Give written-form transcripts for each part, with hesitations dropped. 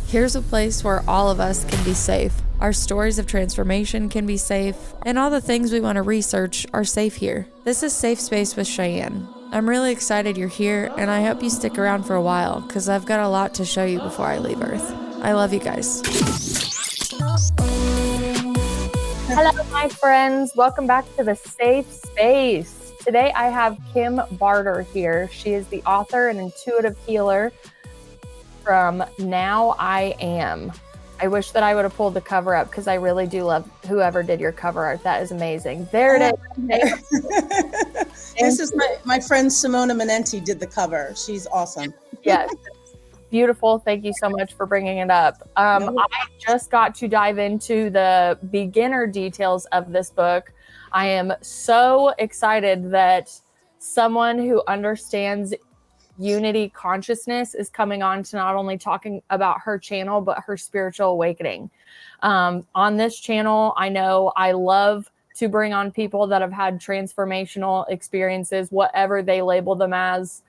Here's a place where all of us can be safe. Our stories of transformation can be safe, and all the things we want to research are safe here. This is Safe Space with Cheyenne. I'm really excited you're here, and I hope you stick around for a while, because I've got a lot to show you before I leave Earth. I love you guys. Hello, my friends. Welcome back to the Safe Space. Today I have Kim Barder here. She is the author and intuitive healer from Now I Am. I wish that I would have pulled the cover up because I really do love whoever did your cover art. That is amazing. There it is. This is my friend Simona Manenti did the cover. She's awesome. Yes. Beautiful. Thank you so much for bringing it up. I just got to dive into the beginner details of this book. I am so excited that someone who understands unity consciousness is coming on to not only talking about her channel, but her spiritual awakening. On this channel, I know I love to bring on people that have had transformational experiences, whatever they label them as.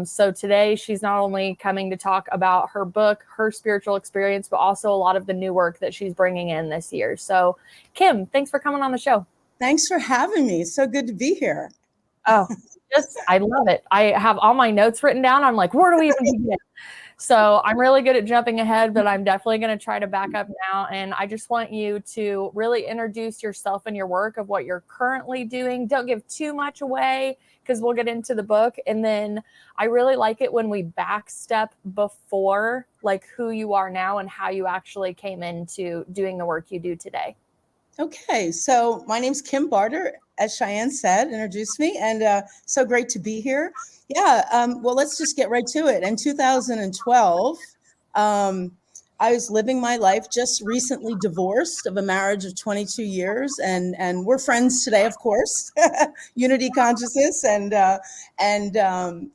So today she's not only coming to talk about her book, her spiritual experience, but also a lot of the new work that she's bringing in this year. So Kim, thanks for coming on the show. Thanks for having me. It's so good to be here. Oh, I love it. I have all my notes written down. I'm like, where do we even begin? So I'm really good at jumping ahead, but I'm definitely going to try to back up now. And I just want you to really introduce yourself and your work of what you're currently doing. Don't give too much away because we'll get into the book. And then I really like it when we backstep before, like who you are now and how you actually came into doing the work you do today. Okay, so my name's Kim Barder, as Cheyenne said, introduced me, and so great to be here. Yeah, well, let's just get right to it. In 2012, I was living my life, just recently divorced of a marriage of 22 years, and we're friends today, of course, unity consciousness, and I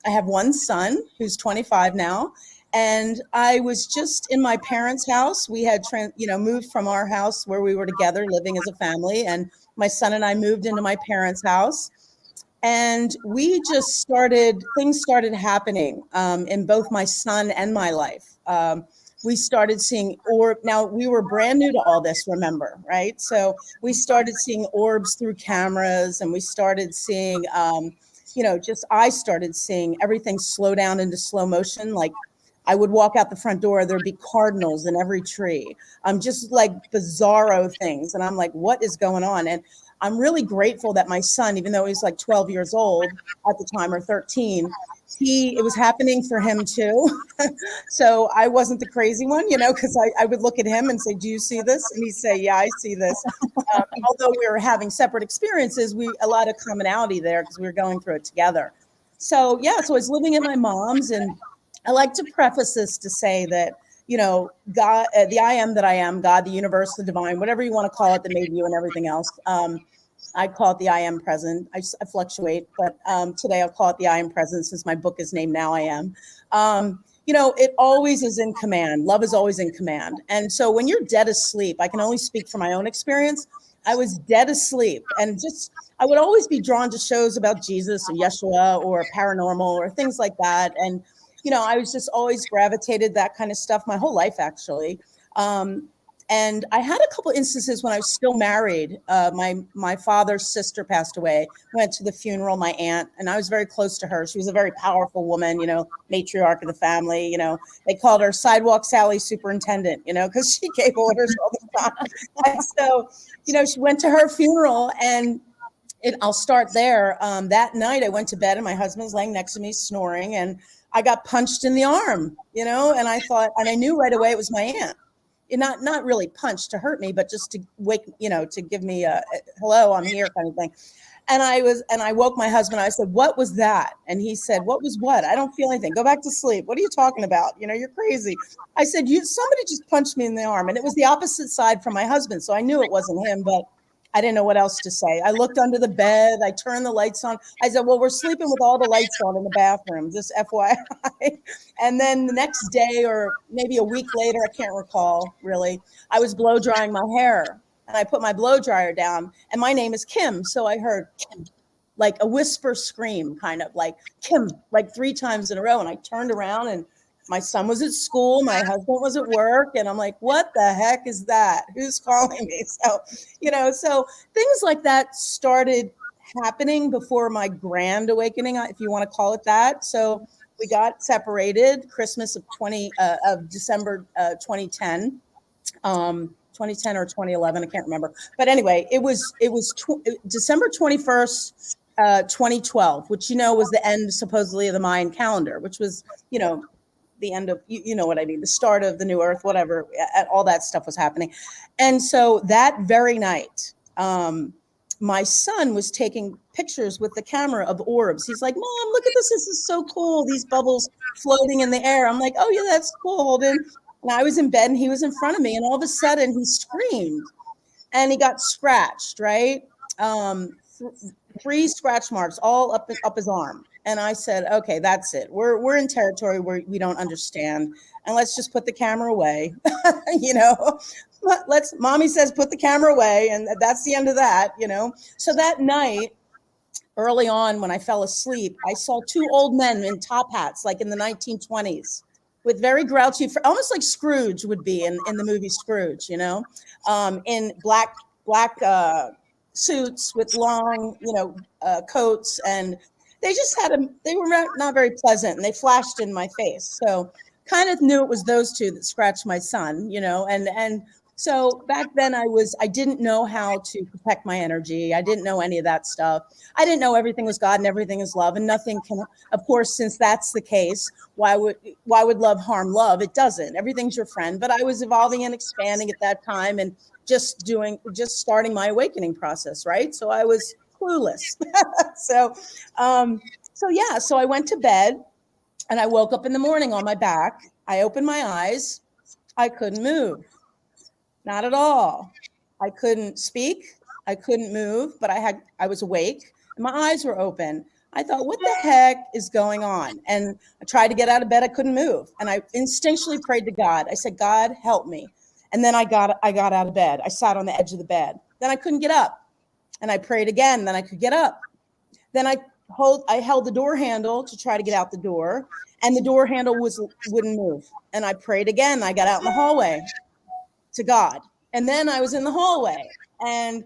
have one son who's 25 now. And I was just in my parents' house. We had, moved from our house where we were together living as a family. And my son and I moved into my parents' house. And things started happening in both my son and my life. We started seeing now we were brand new to all this, remember, right? So we started seeing orbs through cameras, and we started seeing, I started seeing everything slow down into slow motion. Like, I would walk out the front door, there'd be cardinals in every tree. Just like bizarro things. And I'm like, what is going on? And I'm really grateful that my son, even though he's like 12 years old at the time, or 13, it was happening for him too. So I wasn't the crazy one, because I would look at him and say, do you see this? And he'd say, yeah, I see this. Although we were having separate experiences, a lot of commonality there because we were going through it together. So yeah, so I was living at my mom's, and I like to preface this to say that, God, the I am that I am, God, the universe, the divine, whatever you want to call it, that made you and everything else. I call it the I am present. I fluctuate, but today I'll call it the I am present since my book is named Now I Am. It always is in command. Love is always in command. And so when you're dead asleep, I can only speak from my own experience. I was dead asleep, and I would always be drawn to shows about Jesus or Yeshua or paranormal or things like that. And I was just always gravitated that kind of stuff my whole life, actually. And I had a couple instances when I was still married. My father's sister passed away. Went to the funeral, my aunt, and I was very close to her. She was a very powerful woman, matriarch of the family. They called her Sidewalk Sally Superintendent, because she gave orders all the time. And so, she went to her funeral, and I'll start there. That night I went to bed, and my husband was laying next to me snoring, and I got punched in the arm, and I knew right away it was my aunt. Not really punched to hurt me, but just to wake, to give me a hello, I'm here kind of thing. And I woke my husband. I said, what was that? And he said, what was what? I don't feel anything. Go back to sleep. What are you talking about? You're crazy. I said, somebody just punched me in the arm. And it was the opposite side from my husband. So I knew it wasn't him, but I didn't know what else to say. I looked under the bed. I turned the lights on. I said, well, we're sleeping with all the lights on in the bathroom, just FYI. And then the next day, or maybe a week later, I can't recall really, I was blow drying my hair, and I put my blow dryer down, and my name is Kim. So I heard Kim, like a whisper scream, kind of like Kim, like 3 times in a row. And I turned around, and My son was at school, my husband was at work, and I'm like, what the heck is that? Who's calling me? So, so things like that started happening before my grand awakening, if you want to call it that. So we got separated Christmas of December 2010. 2010 or 2011, I can't remember. But anyway, it was December 21st, 2012, which was the end supposedly of the Mayan calendar, which was the end of you know what I mean, the start of the new earth, whatever. All that stuff was happening, and so that very night, my son was taking pictures with the camera of orbs. He's like, "Mom, look at this! This is so cool! These bubbles floating in the air." I'm like, "Oh yeah, that's cool, Holden." And I was in bed and he was in front of me, and all of a sudden he screamed and he got scratched, right? 3 scratch marks all up his arm. And I said, okay, that's it. We're in territory where we don't understand. And let's just put the camera away. Mommy says, put the camera away. And that's the end of that, So that night, early on when I fell asleep, I saw 2 old men in top hats, like in the 1920s. With very grouchy, almost like Scrooge would be in the movie Scrooge, in black suits with long, coats, and they just they were not very pleasant, and they flashed in my face. So kind of knew it was those 2 that scratched my son, and so back then I didn't know how to protect my energy. I didn't know any of that stuff. I didn't know everything was God and everything is love, and nothing can, of course, since that's the case, why would love harm love? It doesn't. Everything's your friend. But I was evolving and expanding at that time, and just starting my awakening process, right? So I was clueless. So I went to bed, and I woke up in the morning on my back. I opened my eyes. I couldn't move. Not at all. I couldn't speak. I couldn't move, but I was awake and my eyes were open. I thought, what the heck is going on? And I tried to get out of bed. I couldn't move. And I instinctually prayed to God. I said, God, help me. And then I got out of bed. I sat on the edge of the bed. Then I couldn't get up. And I prayed again. Then I could get up. Then I held the door handle to try to get out the door. And the door handle wouldn't move. And I prayed again. I got out in the hallway to God. And then I was in the hallway and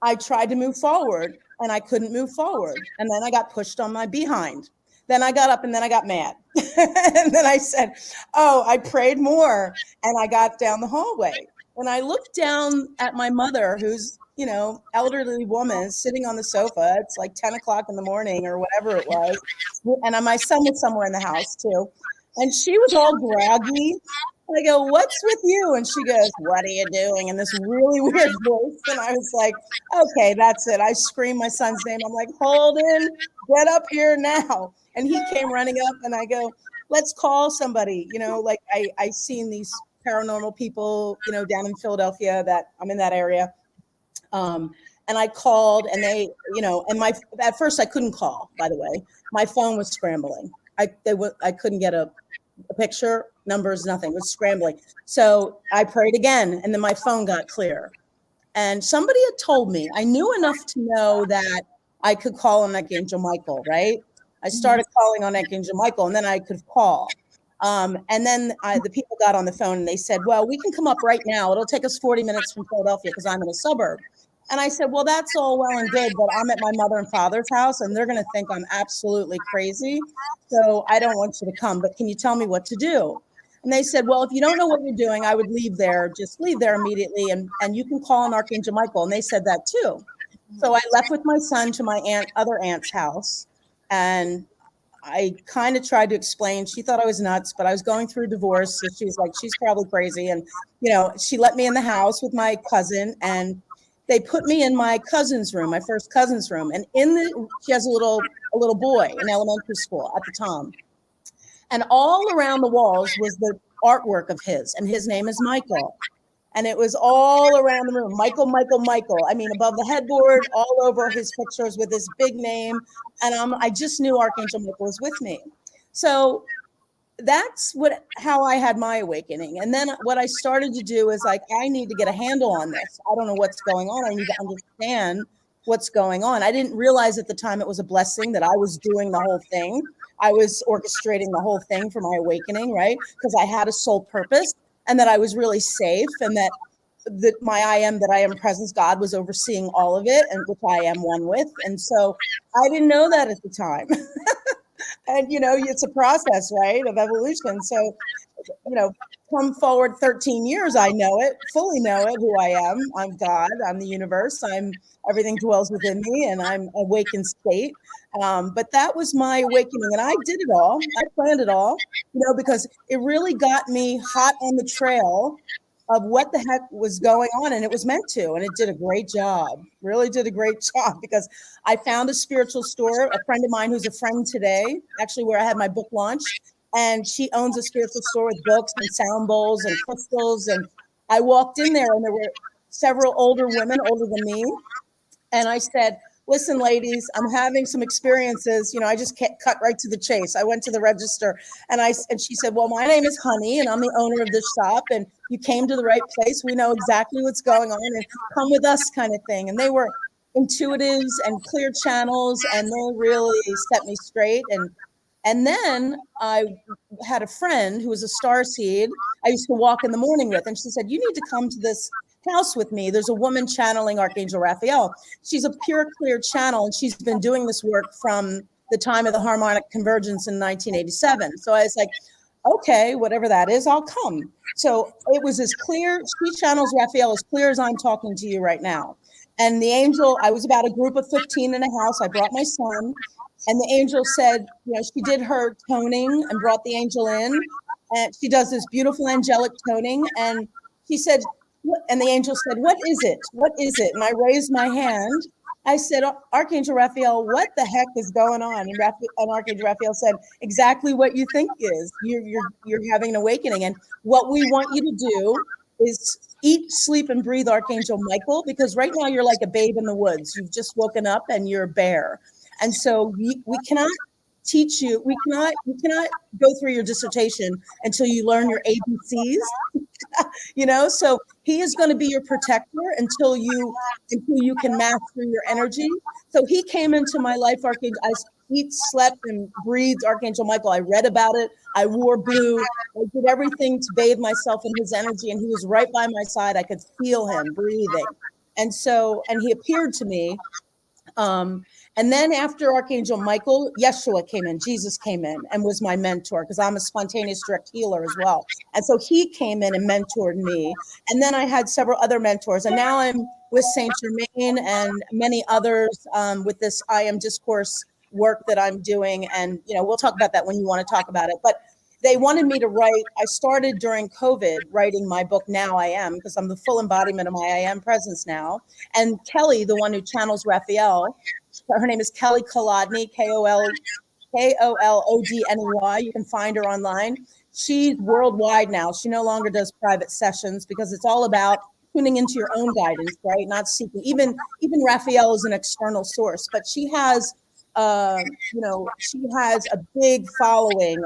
I tried to move forward and I couldn't move forward. And then I got pushed on my behind. Then I got up and then I got mad. And then I said, oh, I prayed more, and I got down the hallway. And I looked down at my mother, who's, elderly woman sitting on the sofa. It's like 10 o'clock in the morning or whatever it was. And my son was somewhere in the house too. And she was all groggy. I go, what's with you? And she goes, what are you doing? In this really weird voice. And I was like, okay, that's it. I screamed my son's name. I'm like, Holden, get up here now. And he came running up and I go, let's call somebody. Like I seen these paranormal people, down in Philadelphia, that I'm in that area. And I called and they, and at first I couldn't call, by the way. My phone was scrambling. I couldn't get a picture, numbers, nothing. It was scrambling. So I prayed again, and then my phone got clear. And somebody had told me, I knew enough to know that I could call on Archangel Michael, right? I started calling on Archangel Michael, and then I could call. And then the people got on the phone, and they said, well, we can come up right now. It'll take us 40 minutes from Philadelphia because I'm in a suburb. And I said, well, that's all well and good, but I'm at my mother and father's house, and they're going to think I'm absolutely crazy. So I don't want you to come, but can you tell me what to do? And they said, well, if you don't know what you're doing, I would leave there. Just leave there immediately, and you can call on Archangel Michael. And they said that too. So I left with my son to my other aunt's house, and I kind of tried to explain. She thought I was nuts, but I was going through a divorce. So she was like, she's probably crazy. And, she let me in the house with my cousin, and they put me in my cousin's room, my first cousin's room. And she has a little boy in elementary school at the time. And all around the walls was the artwork of his, and his name is Michael. And it was all around the room, Michael, Michael, Michael. I mean, above the headboard, all over his pictures with his big name. And I just knew Archangel Michael was with me. So that's how I had my awakening. And then what I started to do is like, I need to get a handle on this. I don't know what's going on. I need to understand what's going on. I didn't realize at the time it was a blessing that I was doing the whole thing, I was orchestrating the whole thing for my awakening, right? Because I had a soul purpose, and that I was really safe, and that my I am presence, God was overseeing all of it, and which I am one with. And so I didn't know that at the time. And it's a process, right, of evolution. So come forward 13 years, I know it, fully know it, who I am. I'm God, I'm the universe, everything dwells within me, and I'm awakened state. But that was my awakening, and I did it all. I planned it all, because it really got me hot on the trail of what the heck was going on, and it was meant to, and it did a great job, really did a great job, because I found a spiritual store, a friend of mine who's a friend today, actually where I had my book launch, and she owns a spiritual store with books and sound bowls and crystals, and I walked in there, and there were several older women, older than me, and I said, listen, ladies, I'm having some experiences. I just cut right to the chase. I went to the register, and she said, well, my name is Honey, and I'm the owner of this shop, and you came to the right place. We know exactly what's going on, and come with us, kind of thing. And they were intuitives and clear channels, and they really set me straight. And then I had a friend who was a starseed I used to walk in the morning with, and she said, you need to come to this house with me. There's a woman channeling Archangel Raphael. She's a pure clear channel, and she's been doing this work from the time of the harmonic convergence in 1987. So I was like, okay, whatever that is, I'll come. So it was as clear, she channels Raphael as clear as I'm talking to you right now. And the angel, I was about a group of 15 in a house. I brought my son, and the angel said, she did her toning and brought the angel in, and she does this beautiful angelic toning. And she said, and the angel said, what is it? What is it? And I raised my hand. I said, Archangel Raphael, what the heck is going on? And Archangel Raphael said, exactly what you think is. You're having an awakening. And what we want you to do is eat, sleep, and breathe Archangel Michael, because right now you're like a babe in the woods. You've just woken up and you're a bear. And so we cannot teach you, we cannot go through your dissertation until you learn your ABCs. So he is going to be your protector until you can master your energy. So he came into my life, Archangel. I slept and breathed Archangel Michael. I read about it. I wore blue. I did everything to bathe myself in his energy, and he was right by my side. I could feel him breathing. And he appeared to me. And then after Archangel Michael, Yeshua came in, Jesus came in and was my mentor, because I'm a spontaneous direct healer as well. And so he came in and mentored me. And then I had several other mentors. And now I'm with Saint Germain and many others with this I Am Discourse work that I'm doing. And, we'll talk about that when you want to talk about it. But they wanted me to write. I started during COVID writing my book, Now I Am, because I'm the full embodiment of my I Am presence now. And Kelly, the one who channels Raphael, her name is Kelly Kolodny, Kolodny. You can find her online. She's worldwide now. She no longer does private sessions, because it's all about tuning into your own guidance, right? Not seeking. Even Raphael is an external source, but she has she has a big following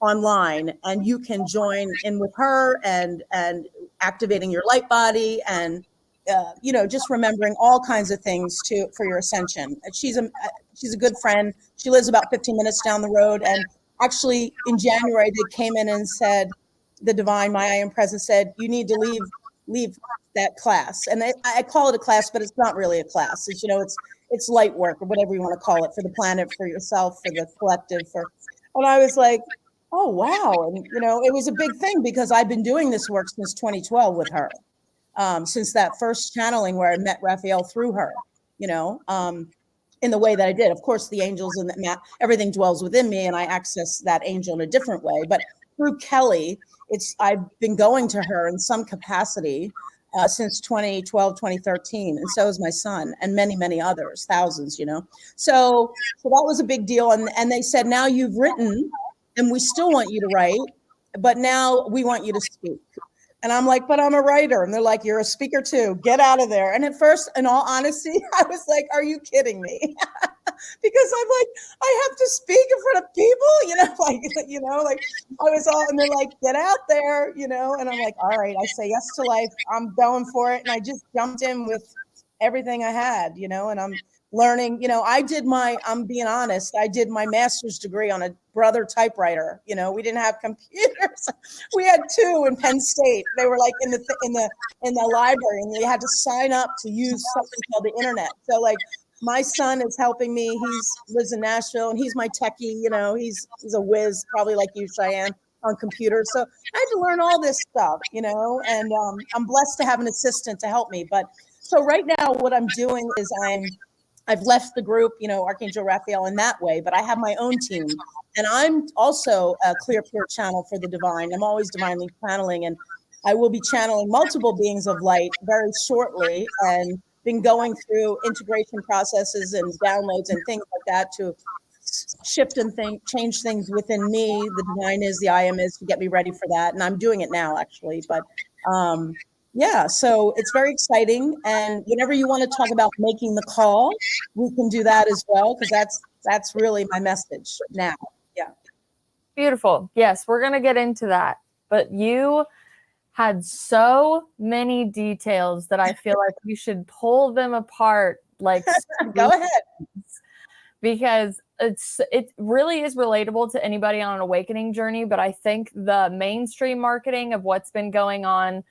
online, and you can join in with her and activating your light body and just remembering all kinds of things for your ascension. She's a good friend. She lives about 15 minutes down the road. And actually in January, they came in and said, the divine, my I Am presence said, you need to leave that class. And I call it a class, but it's not really a class. It's light work, or whatever you want to call it, for the planet, for yourself, for the collective, and I was like, oh, wow. And, it was a big thing, because I've been doing this work since 2012 with her. Since that first channeling where I met Raphael through her, in the way that I did. Of course, the angels and everything dwells within me, and I access that angel in a different way. But through Kelly, I've been going to her in some capacity since 2012, 2013. And so is my son, and many, many others, thousands, So that was a big deal. And they said, now you've written, and we still want you to write, but now we want you to speak. And I'm like, but I'm a writer. And they're like, you're a speaker too. Get out of there. And at first, in all honesty, I was like, are you kidding me? Because I'm like, I have to speak in front of people, I was all, and they're like, get out there, and I'm like, all right, I say yes to life. I'm going for it. And I just jumped in with everything I had, and learning, I'm being honest, I did my master's degree on a Brother typewriter. We didn't have computers. We had two in Penn State. They were like in the library, and you had to sign up to use something called the internet. So like my son is helping me. Lives in Nashville, and he's my techie. He's a whiz, probably like you, Cheyenne, on computers. So I had to learn all this stuff, and I'm blessed to have an assistant to help me. But so right now, what I'm doing is I've left the group, Archangel Raphael in that way, but I have my own team. And I'm also a clear, pure channel for the divine. I'm always divinely channeling, and I will be channeling multiple beings of light very shortly, and been going through integration processes and downloads and things like that to shift and change things within me. The divine is, the I am is, to get me ready for that. And I'm doing it now, actually. But yeah, so it's very exciting. And whenever you want to talk about making the call, we can do that as well, because that's really my message now. Yeah. Beautiful. Yes, we're going to get into that. But you had so many details that I feel like we should pull them apart. Like, go ahead. Because it really is relatable to anybody on an awakening journey. But I think the mainstream marketing of what's been going on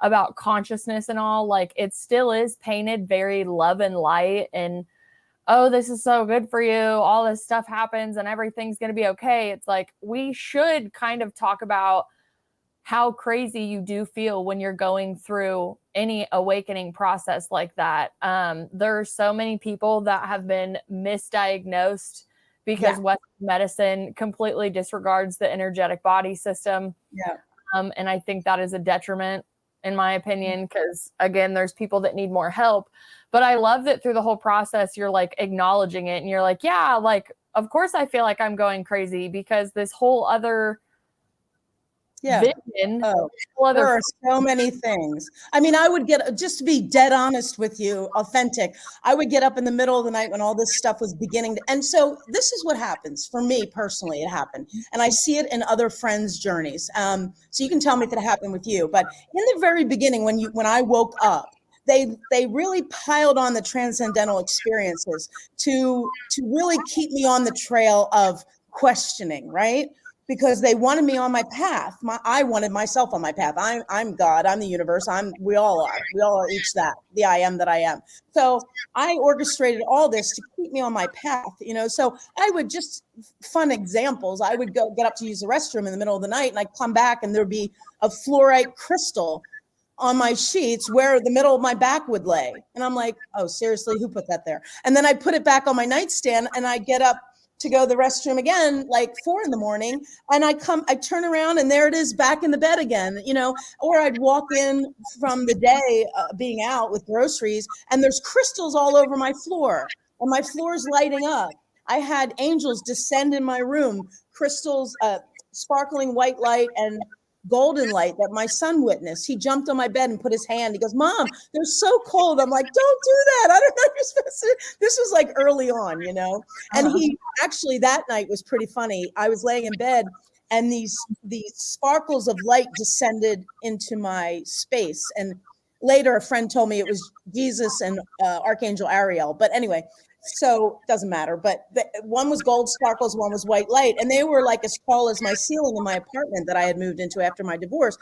about consciousness and all, like, it still is painted very love and light, and oh, this is so good for you, all this stuff happens and everything's going to be okay. It's like, we should kind of talk about how crazy you do feel when you're going through any awakening process like that. There are so many people that have been misdiagnosed because Western medicine completely disregards the energetic body system. Yeah. And I think that is a detriment, in my opinion, because again, there's people that need more help. But I love that through the whole process, you're like acknowledging it, and you're like, yeah, like, of course I feel like I'm going crazy, because this whole other vision. There are so many things. I mean, I would just to be dead honest with you, authentic, I would get up in the middle of the night when all this stuff was beginning and so this is what happens for me personally. It happened, and I see it in other friends' journeys. So you can tell me if it happened with you, but in the very beginning, when I woke up, they really piled on the transcendental experiences to really keep me on the trail of questioning, right? Because they wanted me on my path. I wanted myself on my path. I'm God. I'm the universe. We all are. We all are each that. The I am that I am. So I orchestrated all this to keep me on my path. So I would just fun examples. I would get up to use the restroom in the middle of the night, and I'd come back, and there'd be a fluorite crystal on my sheets where the middle of my back would lay. And I'm like, oh, seriously, who put that there? And then I put it back on my nightstand, and I get up to go to the restroom again, like 4 a.m. And I turn around, and there it is back in the bed again, or I'd walk in from the day being out with groceries, and there's crystals all over my floor, and my floor is lighting up. I had angels descend in my room, crystals, sparkling white light and golden light that my son witnessed. He jumped on my bed and put his hand. He goes, Mom, they're so cold. I'm like, don't do that. I don't know. You're supposed to. This was like early on, And he actually, that night was pretty funny. I was laying in bed, and these sparkles of light descended into my space. And later a friend told me it was Jesus and Archangel Ariel. But anyway, so it doesn't matter. But one was gold sparkles, one was white light. And they were like as tall as my ceiling in my apartment that I had moved into after my divorce.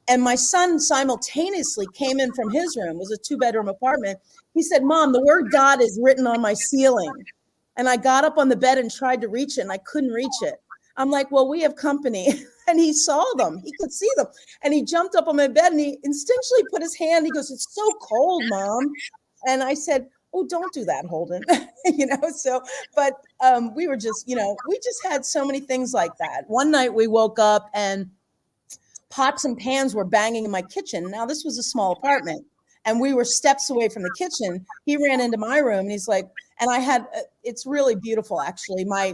And my son simultaneously came in from his room. It was a 2-bedroom apartment. He said, Mom, the word God is written on my ceiling. And I got up on the bed and tried to reach it, and I couldn't reach it. I'm like, well, we have company. And he saw them. He could see them. And he jumped up on my bed, and he instinctually put his hand. He goes, it's so cold, Mom. And I said, oh, don't do that, Holden. But we were just, we just had so many things like that. One night we woke up, and pots and pans were banging in my kitchen. Now, this was a small apartment, and we were steps away from the kitchen. He ran into my room, and he's like, and I had, it's really beautiful, actually. My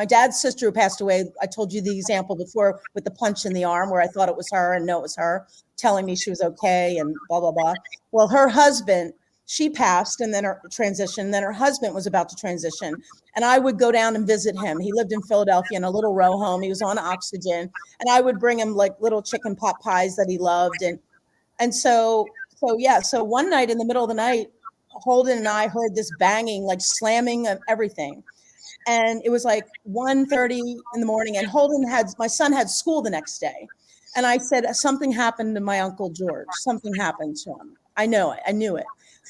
dad's sister who passed away, I told you the example before with the punch in the arm where I thought it was her and no, it was her, telling me she was okay and blah, blah, blah. Well, her husband, she passed, and then her transition. Then her husband was about to transition, and I would go down and visit him. He lived in Philadelphia in a little row home. He was on oxygen, and I would bring him like little chicken pot pies that he loved. And so one night in the middle of the night, Holden and I heard this banging, like slamming of everything. And it was like 1:30 in the morning, and my son had school the next day. And I said, something happened to my Uncle George. Something happened to him. I know it. I knew it.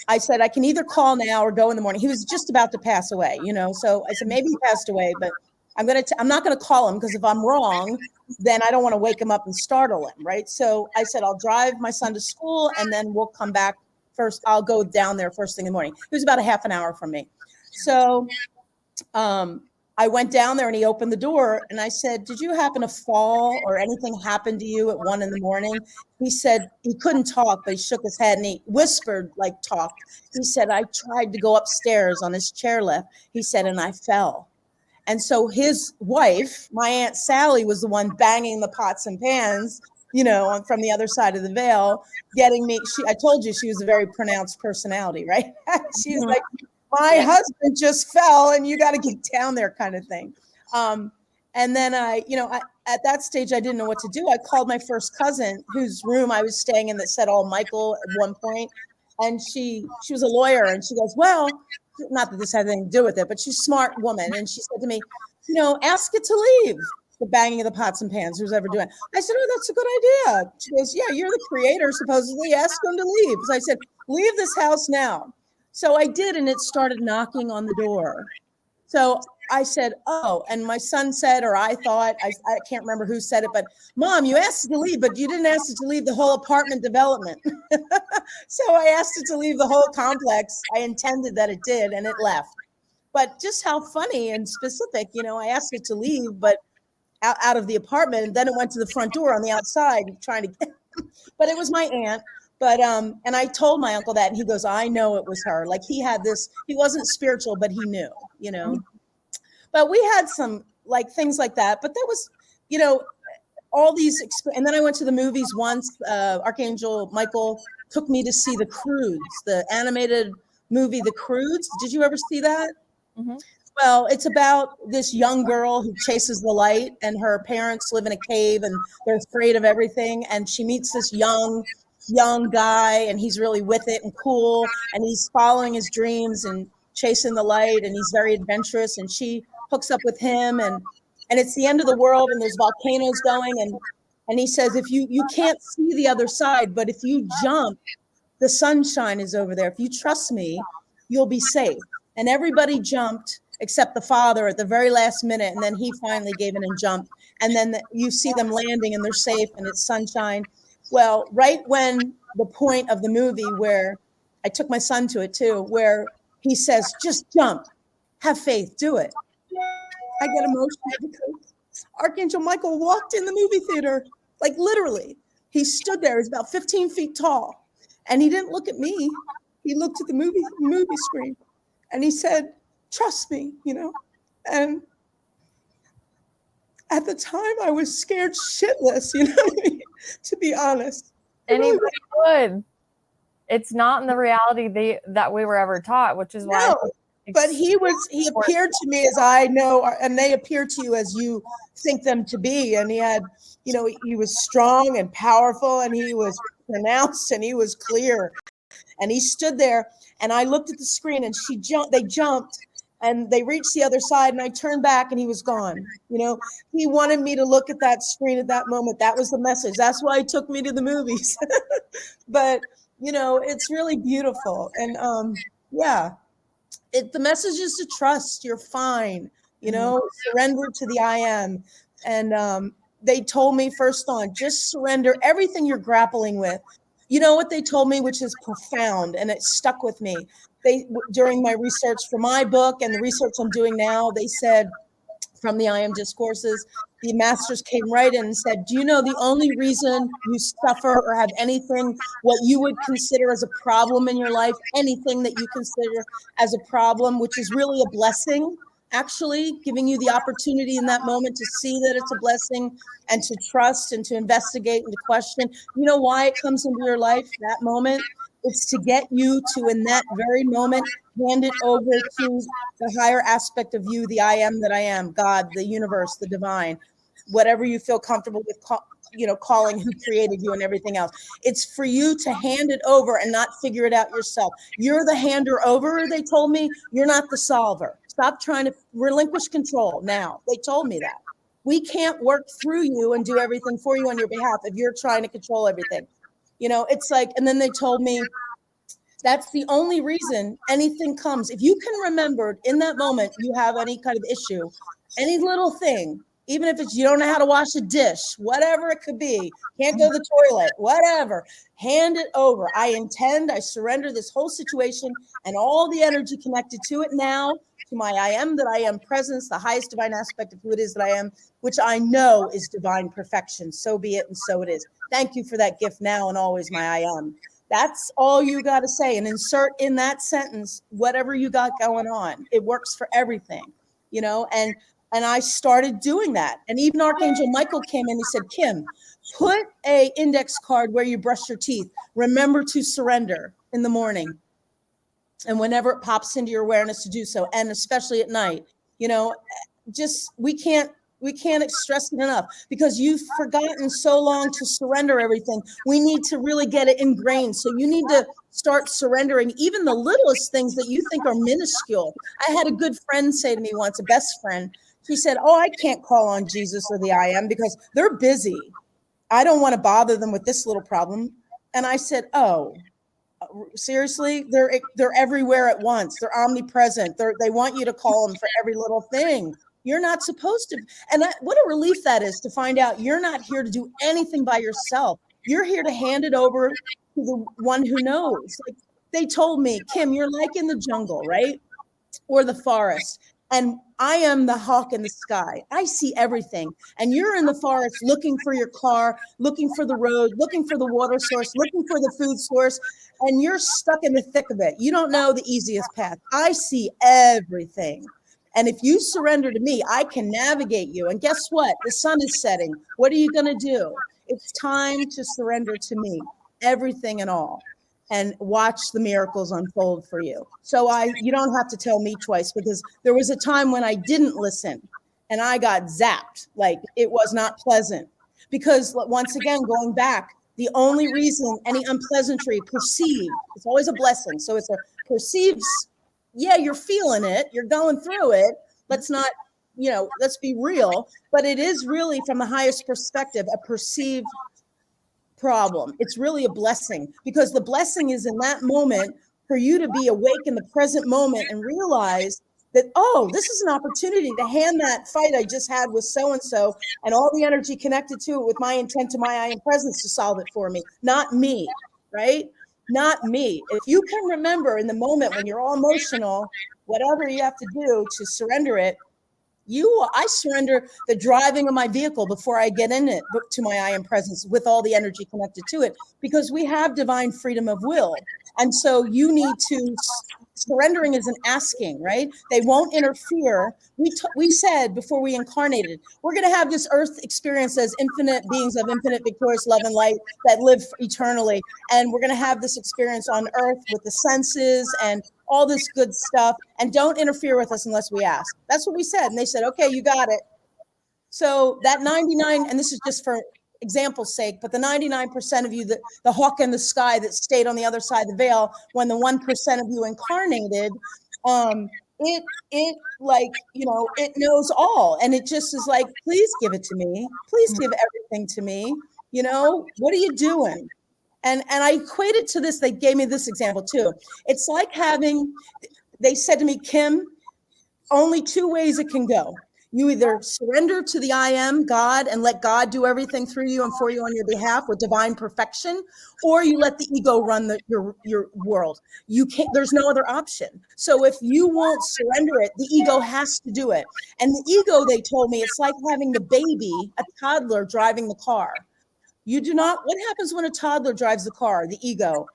I said, I can either call now or go in the morning. He was just about to pass away, So I said, maybe he passed away, but I'm not going to call him, because if I'm wrong, then I don't want to wake him up and startle him, right? So I said, I'll drive my son to school, and then we'll come back first. I'll go down there first thing in the morning. It was about a half an hour from me. So I went down there, and he opened the door, and I said, did you happen to fall or anything happened to you at 1 a.m? He said he couldn't talk, but he shook his head and he whispered, like talked. He said, I tried to go upstairs on his chairlift. He said, and I fell. And so his wife, my Aunt Sally, was the one banging the pots and pans, from the other side of the veil, getting me. I told you she was a very pronounced personality, right? She's like, my husband just fell and you got to get down there, kind of thing. And then at that stage, I didn't know what to do. I called my first cousin, whose room I was staying in, that said all Michael at one point. And she was a lawyer, and she goes, well, not that this had anything to do with it, but she's a smart woman. And she said to me, ask it to leave, the banging of the pots and pans, who's ever doing it. I said, oh, that's a good idea. She goes, yeah, you're the creator, supposedly. Ask them to leave. So I said, leave this house now. So I did, and it started knocking on the door. So I said, oh, and my son said, or I thought, I can't remember who said it, but Mom, you asked it to leave, but you didn't ask it to leave the whole apartment development. So I asked it to leave the whole complex. I intended that it did, and it left. But just how funny and specific, I asked it to leave, but out of the apartment, and then it went to the front door on the outside trying to get, but it was my aunt. But, and I told my uncle that, and he goes, I know it was her. Like he wasn't spiritual, but he knew, but we had some like things like that, but that was, all these, and then I went to the movies once. Archangel Michael took me to see The Croods, the animated movie, The Croods. Did you ever see that? Mm-hmm. Well, it's about this young girl who chases the light, and her parents live in a cave and they're afraid of everything. And she meets this young guy, and he's really with it and cool, and he's following his dreams and chasing the light, and he's very adventurous, and she hooks up with him, and it's the end of the world, and there's volcanoes going, and he says, if you can't see the other side, but if you jump, the sunshine is over there. If you trust me, you'll be safe. And everybody jumped except the father at the very last minute, and then he finally gave in and jumped, and then you see them landing, and they're safe, and it's sunshine. Well, right when the point of the movie, where I took my son to it too, where he says, just jump, have faith, do it. I get emotional because Archangel Michael walked in the movie theater, like literally. He stood there, he's about 15 feet tall, and he didn't look at me. He looked at the movie screen, and he said, trust me, and at the time I was scared shitless, to be honest. Anybody would. It's not in the reality that we were ever taught, which is why. No, but he appeared to me as I know, and they appear to you as you think them to be. And he had, he was strong and powerful, and he was pronounced, and he was clear. And he stood there, and I looked at the screen, and they jumped, and they reached the other side, and I turned back, and he was gone. He wanted me to look at that screen at that moment. That was the message. That's why he took me to the movies. But, it's really beautiful. And the message is to trust. You're fine. Surrender to the I am. And they told me first on, just surrender everything you're grappling with. You know what they told me, which is profound, and it stuck with me. During my research for my book and the research I'm doing now, they said, from the I Am discourses, the masters came right in and said, do you know the only reason you suffer or have anything, what you would consider as a problem in your life, anything that you consider as a problem, which is really a blessing, actually giving you the opportunity in that moment to see that it's a blessing and to trust and to investigate and to question. You know why it comes into your life, that moment? It's to get you to, in that very moment, hand it over to the higher aspect of you, the I am that I am, God, the universe, the divine, whatever you feel comfortable with calling who created you and everything else. It's for you to hand it over and not figure it out yourself. You're the hander over, they told me. You're not the solver. Stop trying to relinquish control now. They told me that. We can't work through you and do everything for you on your behalf if you're trying to control everything. It's like, and then they told me, that's the only reason anything comes. If you can remember in that moment you have any kind of issue, any little thing, even if it's you don't know how to wash a dish, whatever it could be, can't go to the toilet, whatever, hand it over. I surrender this whole situation and all the energy connected to it now to my I am that I am presence, the highest divine aspect of who it is that I am, which I know is divine perfection. So be it and so it is. Thank you for that gift now and always, my I am. That's all you got to say, and insert in that sentence whatever you got going on. It works for everything, and I started doing that. And even Archangel Michael came in, he said, Kim, put a index card where you brush your teeth. Remember to surrender in the morning. And whenever it pops into your awareness to do so, and especially at night, we can't stress it enough because you've forgotten so long to surrender everything. We need to really get it ingrained. So you need to start surrendering even the littlest things that you think are minuscule. I had a good friend say to me once, a best friend, she said, oh, I can't call on Jesus or the I am because they're busy. I don't want to bother them with this little problem. And I said, oh, seriously? They're everywhere at once. They're omnipresent. They want you to call them for every little thing. You're not supposed to. And what a relief that is to find out you're not here to do anything by yourself. You're here to hand it over to the one who knows. Like they told me, Kim, you're like in the jungle, right? Or the forest. And I am the hawk in the sky. I see everything. And you're in the forest looking for your car, looking for the road, looking for the water source, looking for the food source. And you're stuck in the thick of it. You don't know the easiest path. I see everything. And if you surrender to me, I can navigate you. And guess what? The sun is setting. What are you going to do? It's time to surrender to me, everything and all, and watch the miracles unfold for you. So you don't have to tell me twice, because there was a time when I didn't listen and I got zapped. Like it was not pleasant, because once again, going back, the only reason any unpleasantry perceived, it's always a blessing. So it's a perceived, yeah, you're feeling it, you're going through it. Let's not, let's be real, but it is really from the highest perspective, a perceived problem. It's really a blessing, because the blessing is in that moment for you to be awake in the present moment and realize that, oh, this is an opportunity to hand that fight I just had with so-and-so and all the energy connected to it with my intent to my I am presence to solve it for me, not me, right? Not me. If you can remember in the moment when you're all emotional, whatever you have to do to surrender it, I surrender the driving of my vehicle before I get in it to my I am presence with all the energy connected to it, because we have divine freedom of will. And so you need to, surrendering is an asking, right? They won't interfere. We said before we incarnated, we're going to have this earth experience as infinite beings of infinite victorious love and light that live eternally. And we're going to have this experience on earth with the senses and all this good stuff, and don't interfere with us unless we ask. That's what we said. And they said, okay, you got it. So that 99, and this is just for example's sake, but the 99% of you, the hawk in the sky that stayed on the other side of the veil, when the 1% of you incarnated, it knows all. And it just is like, please give it to me. Please give everything to me. What are you doing? And I equate it to this. They gave me this example too. It's like they said to me, Kim, only two ways it can go. You either surrender to the I am, God, and let God do everything through you and for you on your behalf with divine perfection, or you let the ego run your world. You can't, there's no other option. So if you won't surrender it, the ego has to do it. And the ego, they told me, it's like having the baby, a toddler driving the car. What happens when a toddler drives the car? The ego,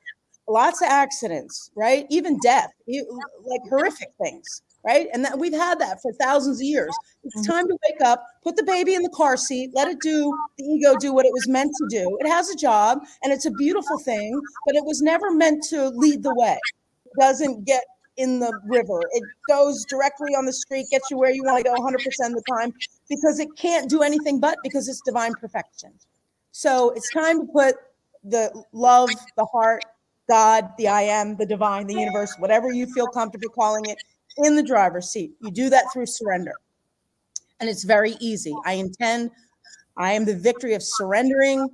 lots of accidents, right? Even death, like horrific things, right? And we've had that for thousands of years. It's time to wake up, put the baby in the car seat, let the ego do what it was meant to do. It has a job and it's a beautiful thing, but it was never meant to lead the way. It doesn't get in the river. It goes directly on the street, gets you where you want to go 100% of the time, because it can't do anything because it's divine perfection. So it's time to put the love, the heart, God, the I am, the divine, the universe, whatever you feel comfortable calling it, in the driver's seat. You do that through surrender. And it's very easy. I am the victory of surrendering,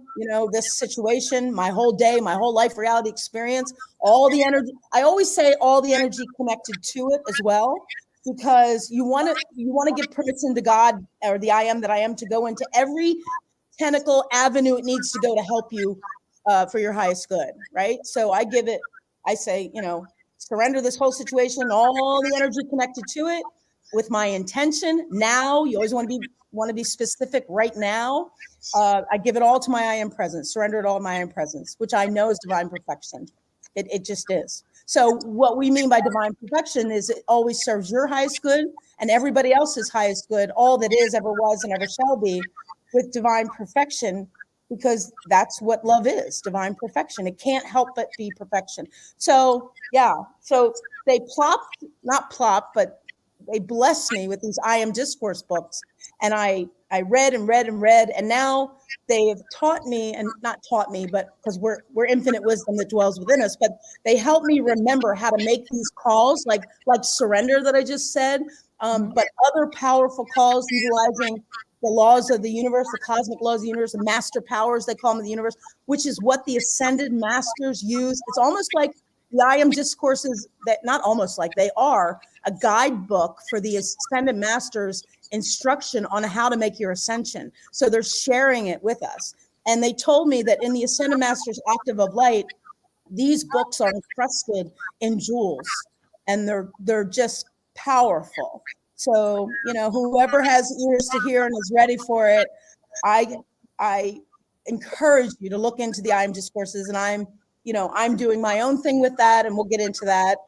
this situation, my whole day, my whole life, reality experience, all the energy. I always say all the energy connected to it as well, because you want to give permission to God, or the I am that I am, to go into every tentacle avenue it needs to go to help you for your highest good, right? So I say, surrender this whole situation, all the energy connected to it, with my intention. Now, you always want to be specific right now. I give it all to my I am presence, surrender it all to my I am presence, which I know is divine perfection. It just is. So what we mean by divine perfection is it always serves your highest good and everybody else's highest good, all that is, ever was, and ever shall be, with divine perfection, because that's what love is, divine perfection. It can't help but be perfection. So, yeah. So they but they blessed me with these I Am Discourse books. And I read and read and read. And now they've taught me, and not taught me, but because we're infinite wisdom that dwells within us, but they help me remember how to make these calls, like surrender that I just said, but other powerful calls utilizing the laws of the universe, the cosmic laws of the universe, the master powers, they call them, of the universe, which is what the ascended masters use. It's almost like the I Am Discourses, that not almost like, they are a guidebook for the ascended masters' instruction on how to make your ascension. So they're sharing it with us. And they told me that in the Ascended Masters Octave of Light, these books are encrusted in jewels, and they're just powerful. So, whoever has ears to hear and is ready for it, I encourage you to look into the I Am Discourses, and I'm doing my own thing with that, and we'll get into that.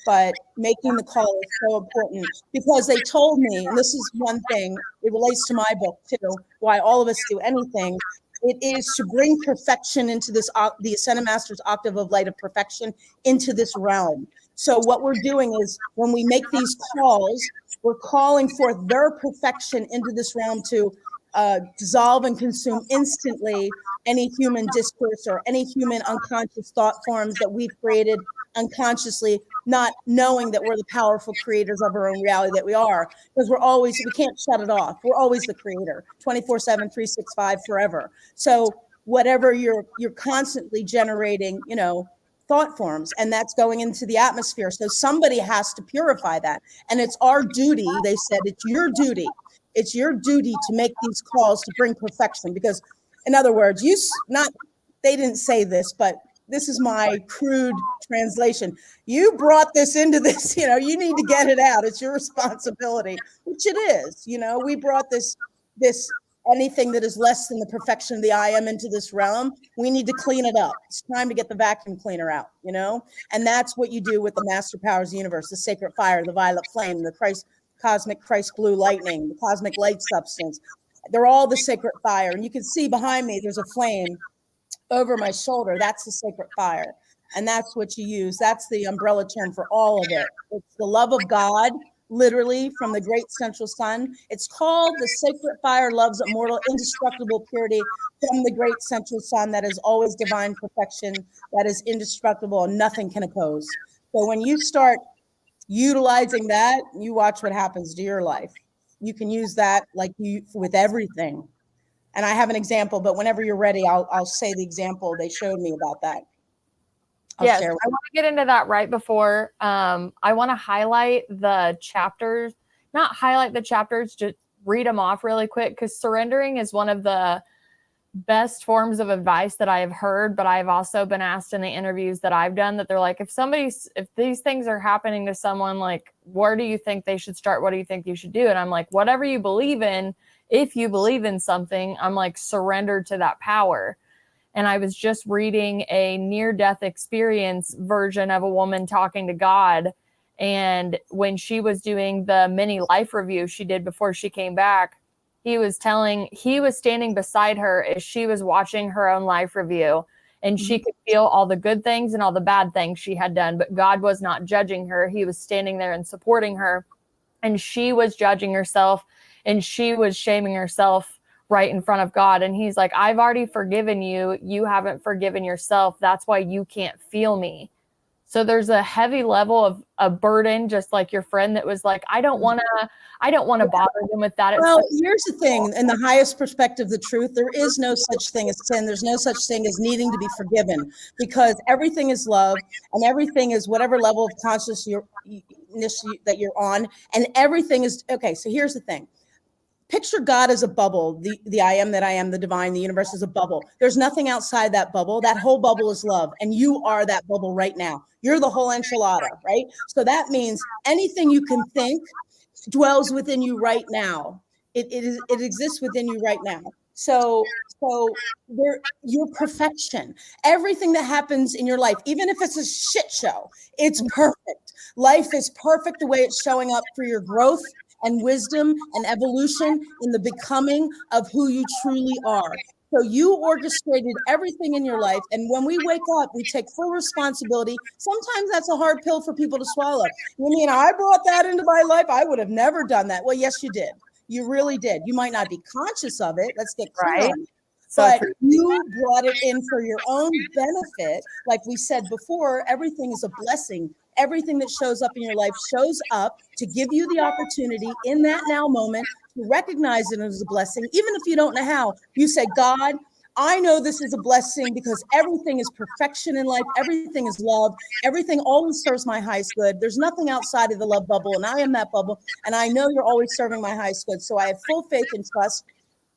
But making the call is so important, because they told me, and this is one thing, it relates to my book too, why all of us do anything. It is to bring perfection into this, the Ascended Masters Octave of Light of Perfection, into this realm. So what we're doing is, when we make these calls, we're calling forth their perfection into this realm to dissolve and consume instantly any human discourse or any human unconscious thought forms that we've created unconsciously, not knowing that we're the powerful creators of our own reality that we are, because we can't shut it off. We're always the creator, 24/7, 365, forever. So whatever you're constantly generating, thought forms, and that's going into the atmosphere. So somebody has to purify that. And it's our duty. They said, it's your duty. It's your duty to make these calls to bring perfection. Because, in other words, they didn't say this, but this is my crude translation. You brought this into this, you need to get it out. It's your responsibility, which it is. We brought this anything that is less than the perfection of the I Am into this realm. We need to clean it up. It's time to get the vacuum cleaner out, and that's what you do with the master powers of the universe, the sacred fire, the violet flame, the cosmic Christ blue lightning, the cosmic light substance. They're all the sacred fire. And you can see behind me, there's a flame over my shoulder. That's the sacred fire. And that's what you use. That's the umbrella term for all of it. It's the love of God, literally, from the great central sun. It's called the sacred fire, love's immortal, indestructible purity from the great central sun that is always divine perfection, that is indestructible, and nothing can oppose. So when you start utilizing that, you watch what happens to your life. You can use that with everything. And I have an example, but whenever you're ready, I'll say the example they showed me about that. Yes, I want to get into that right before. I want to highlight the chapters, not highlight the chapters, just read them off really quick, because surrendering is one of the best forms of advice that I have heard, but I've also been asked in the interviews that I've done that they're like, if these things are happening to someone, like, where do you think they should start? What do you think you should do? And I'm like, whatever you believe in, if you believe in something, I'm like, surrender to that power. And I was just reading a near-death experience version of a woman talking to God. And when she was doing the mini life review she did before she came back, he was standing beside her as she was watching her own life review. And she could feel all the good things and all the bad things she had done. But God was not judging her. He was standing there and supporting her. And she was judging herself, and she was shaming herself right in front of God. And he's like, I've already forgiven you. You haven't forgiven yourself. That's why you can't feel me. So there's a heavy level of a burden, just like your friend that was like, I don't want to bother them with that. Well, here's the thing. In the highest perspective, the truth, there is no such thing as sin. There's no such thing as needing to be forgiven, because everything is love, and everything is whatever level of consciousness that you're on. And everything is, okay, so here's the thing. Picture God as a bubble. The I am that I am, the divine, the universe is a bubble. There's nothing outside that bubble. That whole bubble is love. And you are that bubble right now. You're the whole enchilada, right? So that means anything you can think dwells within you right now. It exists within you right now. So your perfection, everything that happens in your life, even if it's a shit show, it's perfect. Life is perfect the way it's showing up for your growth and wisdom and evolution in the becoming of who you truly are. So you orchestrated everything in your life. And when we wake up, we take full responsibility. Sometimes that's a hard pill for people to swallow. You mean I brought that into my life? I would have never done that. Well, yes, you did. You really did. You might not be conscious of it. Let's get clear on it. But you brought it in for your own benefit. Like we said before, everything is a blessing. Everything that shows up in your life shows up to give you the opportunity in that now moment to recognize it as a blessing. Even if you don't know how, you say, God, I know this is a blessing because everything is perfection in life. Everything is love. Everything always serves my highest good. There's nothing outside of the love bubble, and I am that bubble. And I know you're always serving my highest good. So I have full faith and trust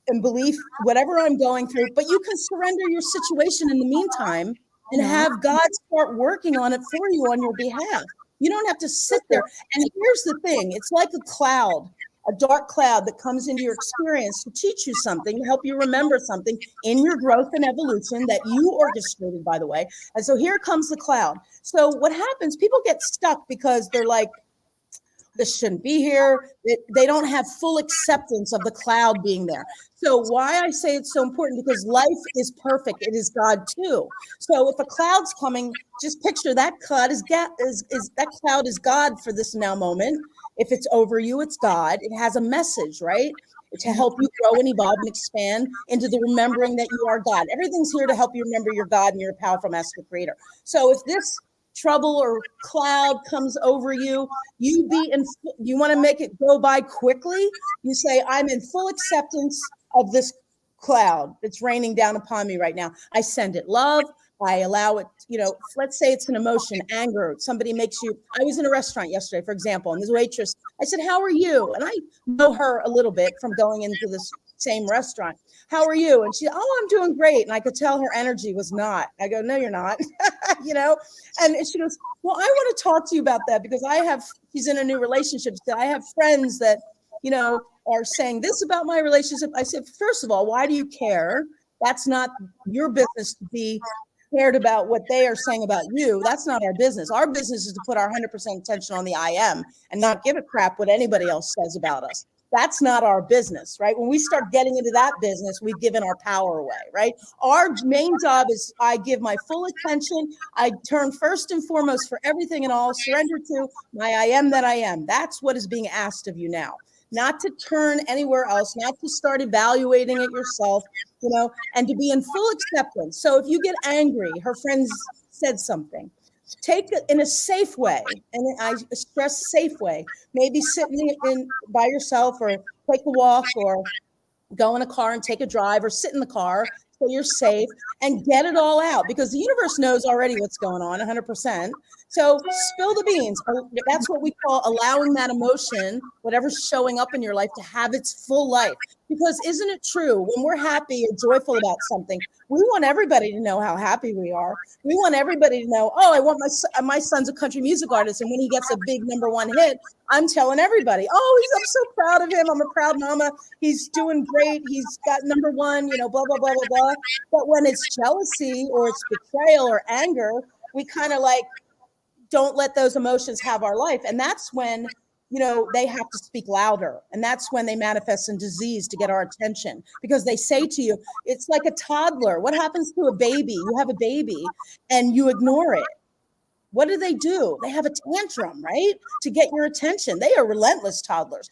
and belief, whatever I'm going through. But you can surrender your situation in the meantime and have God start working on it for you on your behalf. You don't have to sit there. And here's the thing. It's like a cloud, a dark cloud that comes into your experience to teach you something, to help you remember something in your growth and evolution that you orchestrated, by the way. And so here comes the cloud. So what happens, people get stuck because they're like, this shouldn't be here. They don't have full acceptance of the cloud being there. So why I say it's so important, because life is perfect. It is God too. So if a cloud's coming, just picture that cloud that cloud is God for this now moment. If it's over you, it's God. It has a message, right? To help you grow and evolve and expand into the remembering that you are God. Everything's here to help you remember you're God and you're a powerful master creator. So if this trouble or cloud comes over you, you want to make it go by quickly. You say, I'm in full acceptance of this cloud that's raining down upon me right now. I send it love. I allow it, let's say it's an emotion, anger. Somebody makes you, I was in a restaurant yesterday, for example, and this waitress, I said, how are you? And I know her a little bit from going into this same restaurant. How are you? And she, oh, I'm doing great. And I could tell her energy was not. I go, no, you're not, And she goes, well, I want to talk to you about that because she's in a new relationship. So I have friends that, are saying this about my relationship. I said, first of all, why do you care? That's not your business to be cared about what they are saying about you. That's not our business. Our business is to put our 100% attention on the I am and not give a crap what anybody else says about us. That's not our business, right? When we start getting into that business, we've given our power away, right? Our main job is I give my full attention. I turn first and foremost for everything and all, surrender to my I am that I am. That's what is being asked of you now. Not to turn anywhere else, not to start evaluating it yourself, and to be in full acceptance. So if you get angry, her friends said something, take it in a safe way. And I stress safe way, maybe sitting in by yourself or take a walk or go in a car and take a drive or sit in the car so you're safe and get it all out because the universe knows already what's going on 100%. So spill the beans. That's what we call allowing that emotion, whatever's showing up in your life, to have its full life. Because isn't it true, when we're happy or joyful about something, we want everybody to know how happy we are. We want everybody to know, oh, I want my son's a country music artist. And when he gets a big #1 hit, I'm telling everybody, oh, I'm so proud of him. I'm a proud mama. He's doing great. He's got #1, blah, blah, blah, blah, blah. But when it's jealousy or it's betrayal or anger, we kind of don't let those emotions have our life. And that's when, they have to speak louder. And that's when they manifest in disease to get our attention, because they say to you, it's like a toddler. What happens to a baby? You have a baby and you ignore it. What do? They have a tantrum, right? To get your attention. They are relentless toddlers.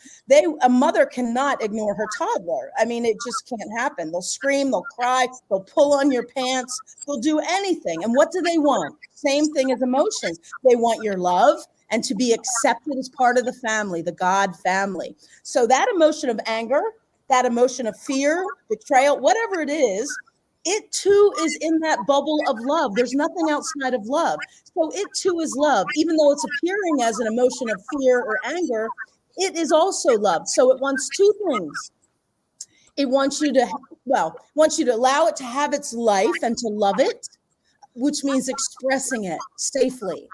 A mother cannot ignore her toddler. I mean, it just can't happen. They'll scream, they'll cry, they'll pull on your pants, they'll do anything. And what do they want? Same thing as emotions. They want your love and to be accepted as part of the family, the God family. So that emotion of anger, that emotion of fear, betrayal, whatever it is, it too is in that bubble of love. There's nothing outside of love. So it too is love. Even though it's appearing as an emotion of fear or anger, it is also love. So it wants two things. It wants you to, wants you to allow it to have its life and to love it, which means expressing it safely.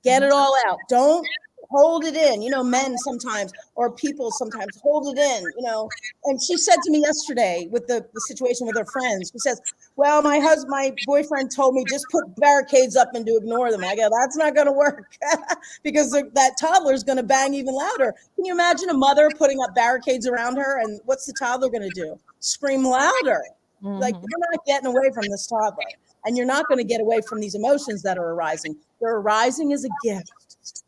Get it all out. Don't hold it in. Men sometimes, or people sometimes hold it in, And she said to me yesterday with the situation with her friends, she says, well, my boyfriend told me just put barricades up and to ignore them. I go, that's not going to work because that toddler is going to bang even louder. Can you imagine a mother putting up barricades around her? And what's the toddler going to do? Scream louder. Mm-hmm. Like, you're not getting away from this toddler. And you're not going to get away from these emotions that are arising. They're arising as a gift.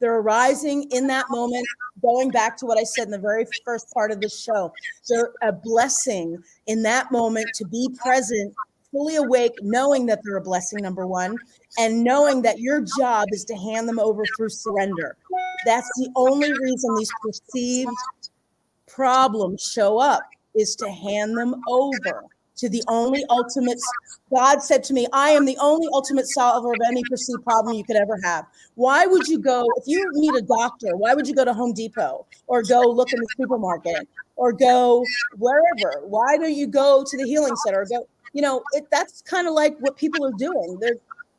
They're arising in that moment, going back to what I said in the very first part of the show. They're a blessing in that moment to be present, fully awake, knowing that they're a blessing, number one, and knowing that your job is to hand them over through surrender. That's the only reason these perceived problems show up, is to hand them over to the only ultimate. God said to me, I am the only ultimate solver of any perceived problem you could ever have. Why would you go, if you need a doctor, why would you go to Home Depot or go look in the supermarket or go wherever? Why don't you go to the healing center or go, that's kind of like what people are doing.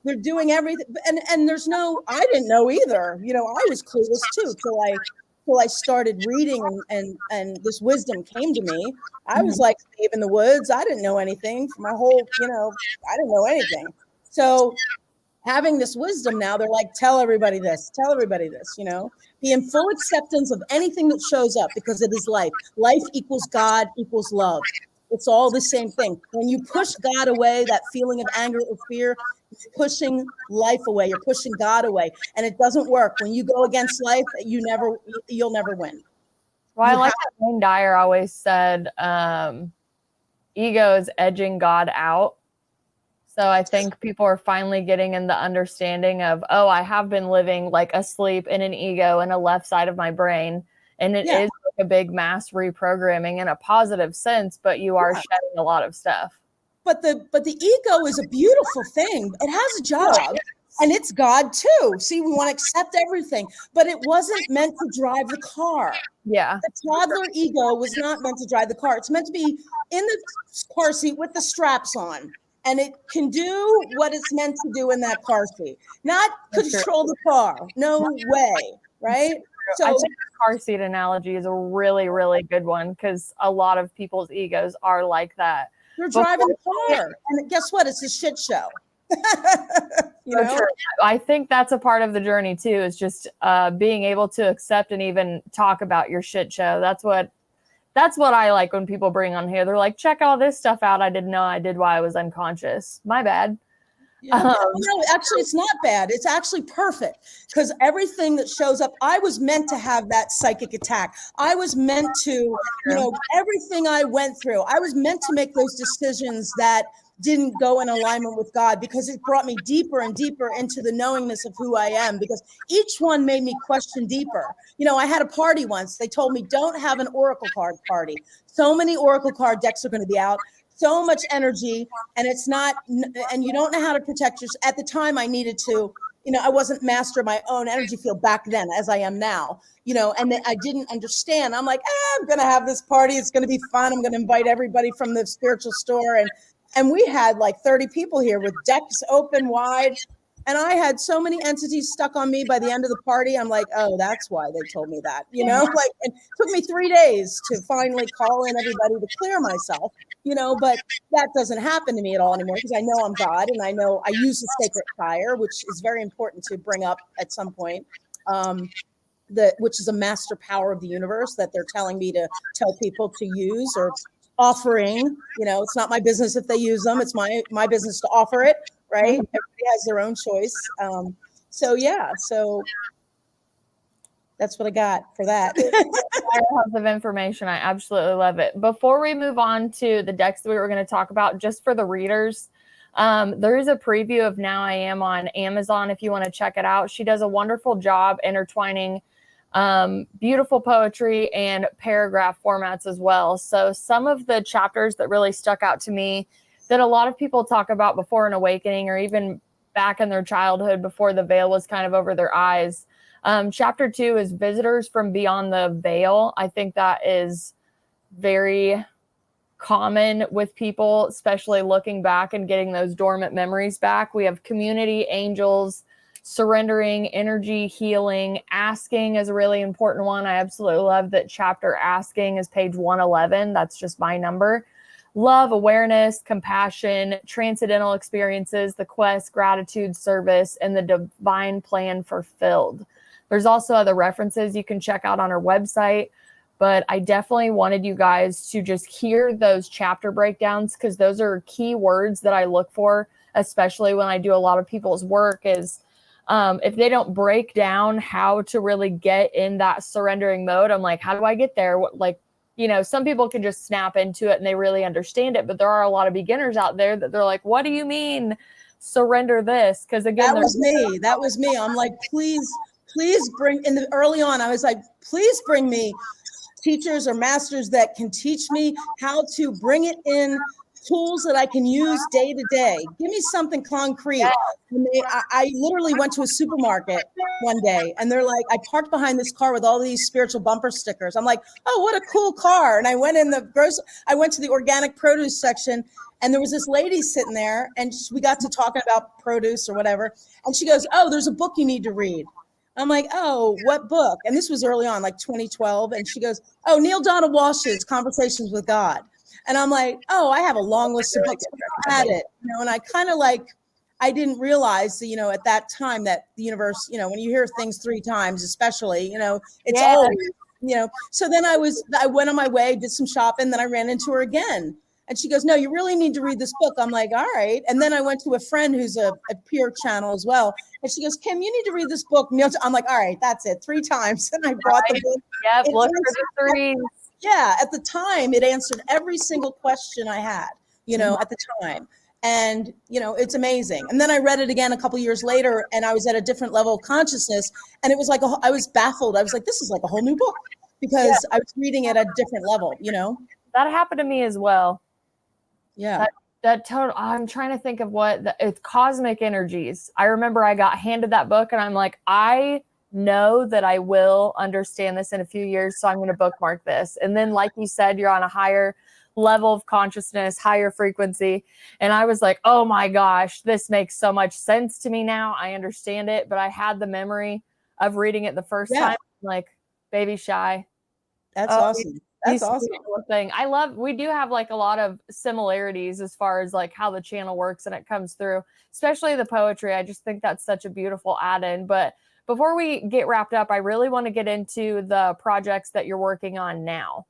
They're doing everything. And there's I didn't know either. I was clueless too till I started reading and this wisdom came to me. I was like Babe in the woods. I didn't know anything for my whole, I didn't know anything. So having this wisdom now, they're like, tell everybody this, be in full acceptance of anything that shows up because it is life. Life equals God equals love. It's all the same thing. When you push God away, that feeling of anger or fear, you're pushing life away. You're pushing God away, and it doesn't work. When you go against life, you'll never win. Well, I like that Wayne Dyer always said, ego is edging God out. So I think people are finally getting in the understanding of, I have been living like asleep in an ego in a left side of my brain. And it is like a big mass reprogramming in a positive sense, but you are shedding a lot of stuff. But the ego is a beautiful thing. It has a job, and it's God too. See, we want to accept everything, but it wasn't meant to drive the car. Yeah. The toddler ego was not meant to drive the car. It's meant to be in the car seat with the straps on, and it can do what it's meant to do in that car seat, not control the car. No way, right? So I think the car seat analogy is a really, really good one because a lot of people's egos are like that. They're driving the car, and guess what? It's a shit show. I think that's a part of the journey too, is just being able to accept and even talk about your shit show. That's what I like when people bring on here. They're like, check all this stuff out I didn't know I did while I was unconscious. My bad. No, actually, it's not bad. It's actually perfect because everything that shows up, I was meant to have that psychic attack. I was meant to, everything I went through, I was meant to make those decisions that didn't go in alignment with God because it brought me deeper and deeper into the knowingness of who I am, because each one made me question deeper. I had a party once. They told me, don't have an oracle card party. So many oracle card decks are going to be out. So much energy, and it's not, and you don't know how to protect yourself. At the time, I needed to, I wasn't master of my own energy field back then as I am now, and I didn't understand. I'm like, I'm going to have this party. It's going to be fun. I'm going to invite everybody from the spiritual store. And we had like 30 people here with decks open wide. And I had so many entities stuck on me by the end of the party. I'm like, oh, that's why they told me that, it took me 3 days to finally call in everybody to clear myself, but that doesn't happen to me at all anymore because I know I'm God, and I know I use the sacred fire, which is very important to bring up at some point, which is a master power of the universe that they're telling me to tell people to use or offering. It's not my business if they use them. It's my business to offer it. Right? Everybody has their own choice. So yeah, so that's what I got for that. Piles of information. I absolutely love it. Before we move on to the decks that we were going to talk about, just for the readers, there is a preview of Now I Am on Amazon if you want to check it out. She does a wonderful job intertwining beautiful poetry and paragraph formats as well. So some of the chapters that really stuck out to me that a lot of people talk about before an awakening, or even back in their childhood before the veil was kind of over their eyes. Chapter 2 is Visitors from Beyond the Veil. I think that is very common with people, especially looking back and getting those dormant memories back. We have Community, Angels, Surrendering, Energy, Healing. Asking is a really important one. I absolutely love that chapter Asking is page 111. That's just my number. Love, Awareness, Compassion, Transcendental Experiences, The Quest, Gratitude, Service, and the Divine Plan Fulfilled. There's also other references you can check out on our website, but I definitely wanted you guys to just hear those chapter breakdowns, because those are key words that I look for, especially when I do a lot of people's work, is if they don't break down how to really get in that surrendering mode. I'm like, how do I get there? Some people can just snap into it and they really understand it, but there are a lot of beginners out there that they're like, what do you mean surrender this? Because again, That was me. I'm like, please bring, early on, I was like, please bring me teachers or masters that can teach me how to bring it in, tools that I can use day to day. Give me something concrete. I literally went to a supermarket one day and they're like, I parked behind this car with all these spiritual bumper stickers. I'm like, oh, what a cool car. And I went I went to the organic produce section, and there was this lady sitting there, and we got to talking about produce or whatever. And she goes, oh, there's a book you need to read. I'm like, oh, what book? And this was early on, like 2012. And she goes, oh, Neil Donald Walsh's Conversations with God. And I'm like, oh, I have a long list of books. I had it, and I kind of I didn't realize that, at that time that the universe, when you hear things 3 times, especially, it's always, so then I went on my way, did some shopping, then I ran into her again. And she goes, no, you really need to read this book. I'm like, all right. And then I went to a friend who's a peer channel as well. And she goes, Kim, you need to read this book. I'm like, all right, that's it. 3 times. And I bought the book. Yep, look for the 3. Yeah, at the time, it answered every single question I had, at the time. And, it's amazing. And then I read it again a couple years later, and I was at a different level of consciousness. And it was like, I was baffled. I was like, this is like a whole new book, because I was reading it at a different level, That happened to me as well. Yeah. That total, I'm trying to think of it's Cosmic Energies. I remember I got handed that book and I'm like, I know that I will understand this in a few years, so I'm going to bookmark this. And then, like you said, you're on a higher level of consciousness, higher frequency. And I was like, oh my gosh, this makes so much sense to me now. I understand it. But I had the memory of reading it the first time, like baby shy. That's awesome. That's awesome. Thing. We do have like a lot of similarities as far as like how the channel works and it comes through, especially the poetry. I just think that's such a beautiful add-in. But before we get wrapped up, I really want to get into the projects that you're working on now.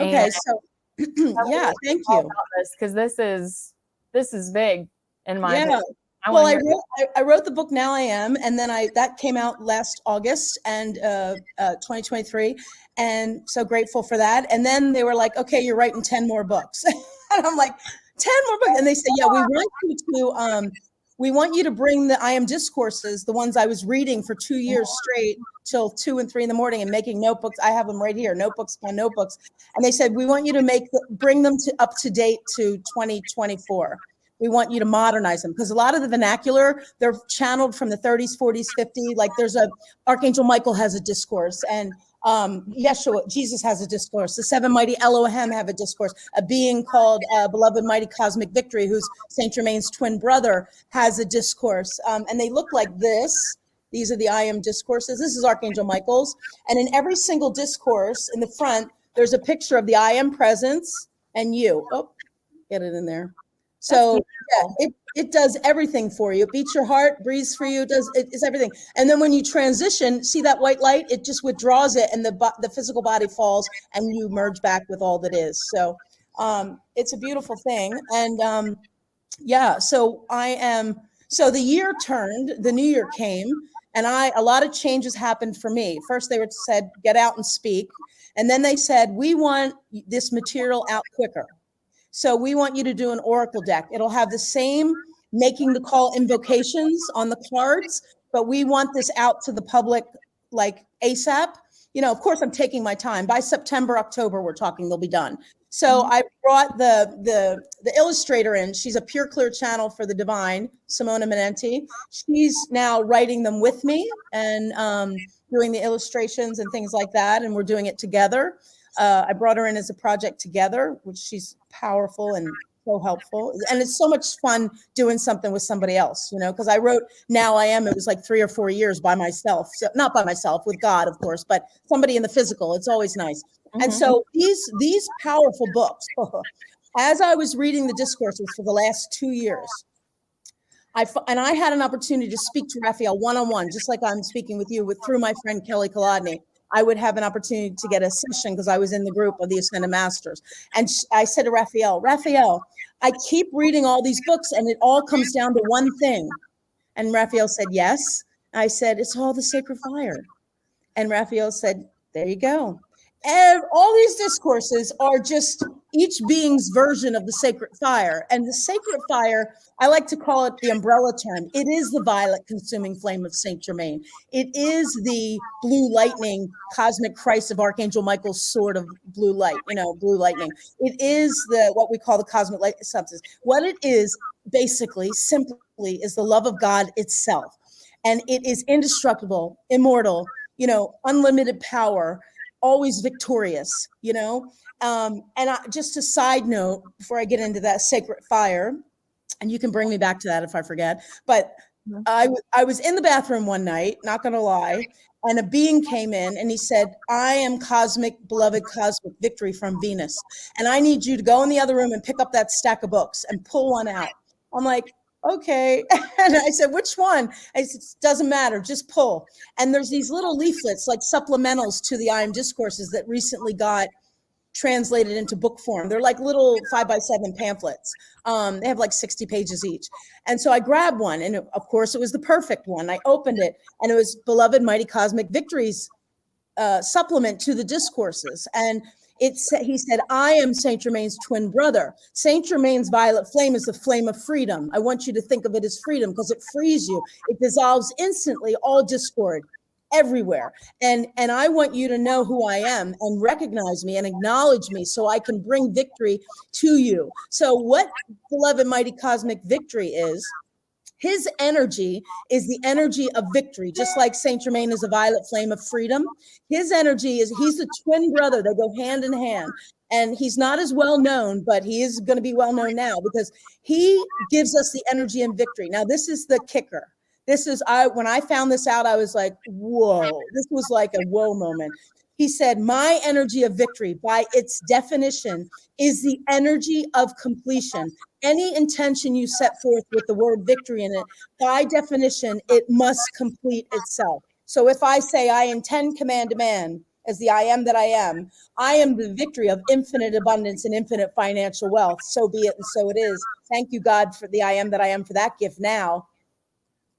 Okay. So yeah, thank you. Because this is big in my opinion. Well, I wrote the book Now I Am, and then that came out last August and 2023, and so grateful for that. And then they were like, okay, you're writing 10 more books. And I'm like, 10 more books? And they said, yeah, we want you to bring the I Am discourses, the ones I was reading for 2 years straight till 2 and 3 in the morning and making notebooks. I have them right here, notebooks upon notebooks. And they said, we want you to bring them up to date to 2024. We want you to modernize them, because a lot of the vernacular, they're channeled from the 30s, 40s, 50s. Like Archangel Michael has a discourse, and Yeshua, Jesus has a discourse. The 7 mighty Elohim have a discourse. A being called Beloved Mighty Cosmic Victory, who's Saint Germain's twin brother, has a discourse. And they look like this. These are the I Am discourses. This is Archangel Michael's. And in every single discourse in the front, there's a picture of the I Am presence and you. Oh, get it in there. So yeah, it does everything for you. It beats your heart, breathes for you, it's everything. And then when you transition, see that white light? It just withdraws it, and the physical body falls, and you merge back with all that is. So it's a beautiful thing. And so I am So the year turned, the new year came, and a lot of changes happened for me. First, they said, get out and speak. And then they said, we want this material out quicker. So we want you to do an oracle deck. It'll have the same making the call invocations on the cards, but we want this out to the public like ASAP. You know, of course, I'm taking my time. By September, October, we're talking, they'll be done. So I brought the illustrator in. She's a pure clear channel for the divine, Simona Manenti. She's now writing them with me and doing the illustrations and things like that. And we're doing it together. I brought her in as a project together, which she's powerful and so helpful. And it's so much fun doing something with somebody else, you know, because I wrote Now I Am, it was like 3 or 4 years by myself. So not by myself, with God, of course, but somebody in the physical. It's always nice. And so these powerful books, as I was reading the discourses for the last 2 years, I had an opportunity to speak to Raphael one-on-one, just like I'm speaking with you through my friend Kelly Kolodny. I would have an opportunity to get a session because I was in the group of the Ascended Masters. And I said to Raphael, I keep reading all these books and it all comes down to one thing. And Raphael said, yes. I said, it's all the sacred fire. And Raphael said, there you go. And all these discourses are just each being's version of the sacred fire. And the sacred fire, I like to call it the umbrella term. It is the violet consuming flame of Saint Germain. It is the blue lightning, cosmic Christ of Archangel Michael's sword of blue light, blue lightning. It is what we call the cosmic light substance. What it is, basically, simply, is the love of God itself. And it is indestructible, immortal, unlimited power, always victorious, just a side note before I get into that sacred fire, and you can bring me back to that if I forget, but I was in the bathroom one night, not going to lie, and a being came in and he said, I am beloved cosmic victory from Venus. And I need you to go in the other room and pick up that stack of books and pull one out. I'm like, okay. And I said, which one? I said, doesn't matter, just pull. And there's these little leaflets, like supplementals to the I Am Discourses that recently got translated into book form. They're like little 5x7 pamphlets. They have like 60 pages each. And so I grabbed one, and of course it was the perfect one. I opened it, and it was Beloved Mighty Cosmic Victories supplement to the discourses. And he said, I am Saint Germain's twin brother. Saint Germain's violet flame is the flame of freedom. I want you to think of it as freedom because it frees you. It dissolves instantly all discord everywhere. And I want you to know who I am and recognize me and acknowledge me so I can bring victory to you. So what Beloved Mighty Cosmic Victory is, his energy is the energy of victory, just like Saint Germain is a violet flame of freedom. His energy he's the twin brother. They go hand in hand. And he's not as well known, but he is going to be well known now because he gives us the energy and victory. Now, this is the kicker. When I found this out, I was like, whoa, this was like a whoa moment. He said, my energy of victory, by its definition, is the energy of completion. Any intention you set forth with the word victory in it, by definition, it must complete itself. So if I say I intend, command, demand, as the I am that I am the victory of infinite abundance and infinite financial wealth. So be it and so it is. Thank you, God, for the I am that I am for that gift now.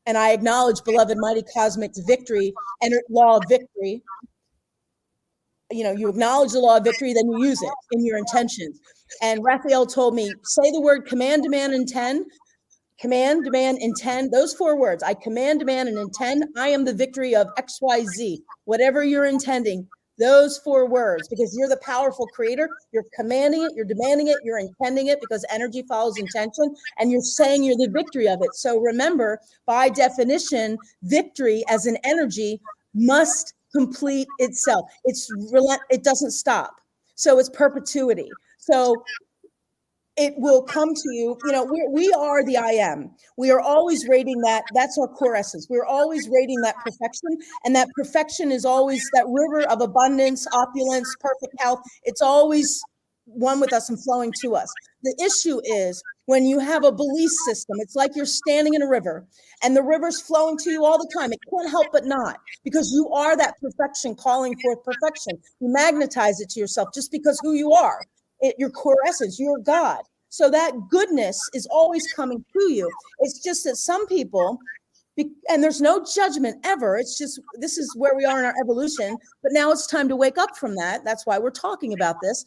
And I acknowledge Beloved Mighty Cosmic's victory and law of victory. You acknowledge the law of victory, then you use it in your intentions. And Raphael told me, say the word command, demand, intend. Command, demand, intend. Those 4 words. I command, demand, and intend. I am the victory of XYZ. Whatever you're intending, those 4 words, because you're the powerful creator. You're commanding it, you're demanding it, you're intending it, because energy follows intention, and you're saying you're the victory of it. So remember, by definition, victory as an energy must complete itself. It doesn't stop. So it's perpetuity. So it will come to you. We are the I am. We are always rating that. That's our core essence. We're always rating that perfection. And that perfection is always that river of abundance, opulence, perfect health. It's always one with us and flowing to us. The issue is when you have a belief system, it's like you're standing in a river and the river's flowing to you all the time. It can't help but not, because you are that perfection calling forth perfection. You magnetize it to yourself just because who you are, your core essence, you're God. So that goodness is always coming to you. It's just that some people, and there's no judgment ever. It's just, this is where we are in our evolution. But now it's time to wake up from that. That's why we're talking about this.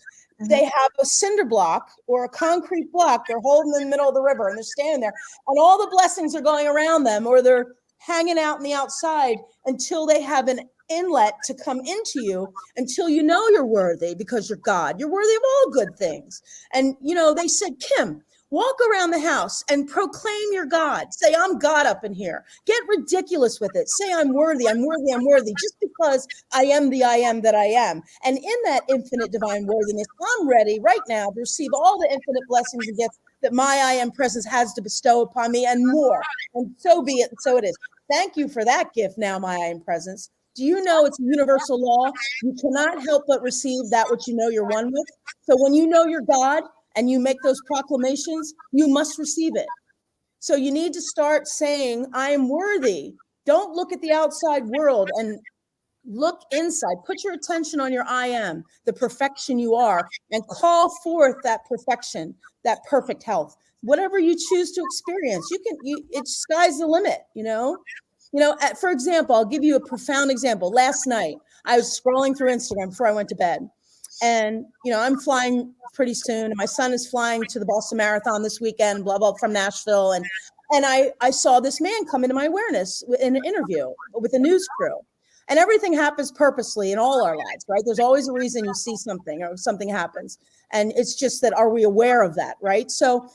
They have a cinder block or a concrete block they're holding in the middle of the river, and they're standing there, and all the blessings are going around them, or they're hanging out in the outside until they have an inlet to come into you, until you know you're worthy, because you're God. You're worthy of all good things. And, you know, they said, Kim, walk around the house and proclaim your God. Say, I'm God up in here. Get ridiculous with it. Say, I'm worthy, I'm worthy, I'm worthy, just because I am the I am that I am. And in that infinite divine worthiness, I'm ready right now to receive all the infinite blessings and gifts that my I am presence has to bestow upon me, and more. And so be it, and so it is. Thank you for that gift now, my I am presence. Do you know it's a universal law? You cannot help but receive that which you know you're one with. So when you know you're God, and you make those proclamations, you must receive it. So you need to start saying, I am worthy. Don't look at the outside world and look inside. Put your attention on your I am, the perfection you are, and call forth that perfection, that perfect health. Whatever you choose to experience, it's sky's the limit, you know? For example, I'll give you a profound example. Last night, I was scrolling through Instagram before I went to bed. And, I'm flying pretty soon. And my son is flying to the Boston Marathon this weekend, blah, blah, from Nashville. And I saw this man come into my awareness in an interview with a news crew. And everything happens purposely in all our lives, right? There's always a reason you see something or something happens. And it's just that, are we aware of that, right? So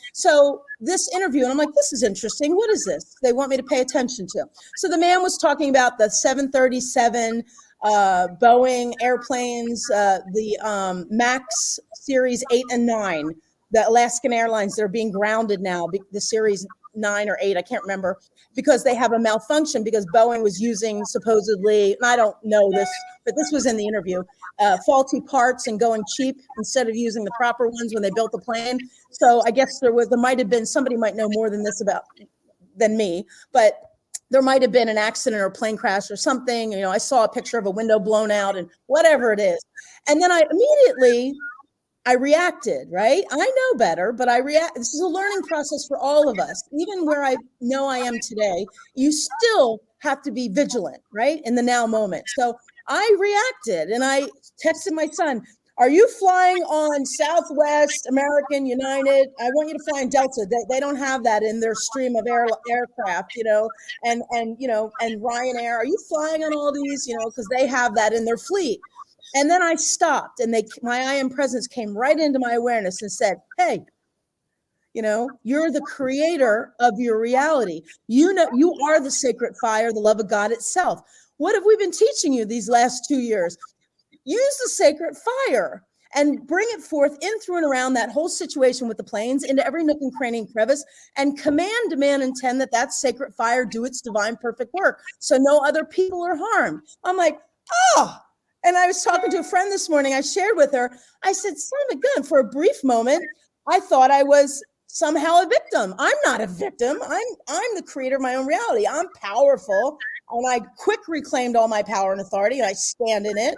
this interview, and I'm like, this is interesting. What is this? They want me to pay attention to. So the man was talking about the 737 Boeing airplanes, the Max series 8 and 9, the Alaskan Airlines that are being grounded now, the series 9 or 8, I can't remember, because they have a malfunction because Boeing was using supposedly, and I don't know this, but this was in the interview, faulty parts and going cheap instead of using the proper ones when they built the plane. So I guess there might have been, somebody might know more than this than me, but there might have been an accident or a plane crash or something. I saw a picture of a window blown out and whatever it is. And then I reacted, right? I know better, but this is a learning process for all of us. Even where I know I am today, you still have to be vigilant, right? In the now moment. So I reacted and I texted my son, are you flying on Southwest, American, United? I want you to fly in Delta. They don't have that in their stream of aircraft, and Ryanair. Are you flying on all these, because they have that in their fleet? And then I stopped, and my I am presence came right into my awareness and said, hey, you're the creator of your reality. You are the sacred fire, the love of God itself. What have we been teaching you these last 2 years? Use the sacred fire and bring it forth in, through, and around that whole situation with the planes, into every nook and cranny and crevice, and command, demand, intend that sacred fire do its divine perfect work, so no other people are harmed. I'm like, oh. And I was talking to a friend this morning. I shared with her. I said, son of a gun, for a brief moment, I thought I was somehow a victim. I'm not a victim. I'm the creator of my own reality. I'm powerful. And I quick reclaimed all my power and authority, and I stand in it.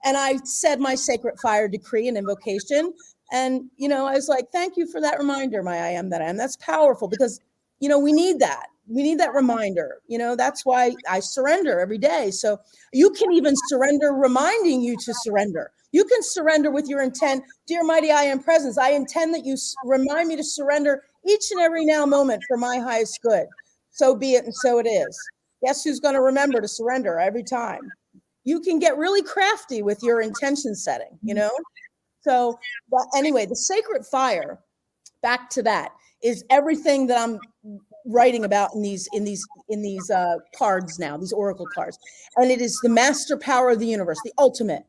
And I said my sacred fire decree and invocation. And, I was like, thank you for that reminder, my I am that I am. That's powerful, because, we need that. We need that reminder. That's why I surrender every day. So you can even surrender, reminding you to surrender. You can surrender with your intent. Dear mighty I am presence, I intend that you remind me to surrender each and every now moment for my highest good. So be it, and so it is. Guess who's going to remember to surrender every time? You can get really crafty with your intention setting, So, but anyway, the sacred fire, back to that, is everything that I'm writing about in these cards now, these oracle cards. And it is the master power of the universe, the ultimate.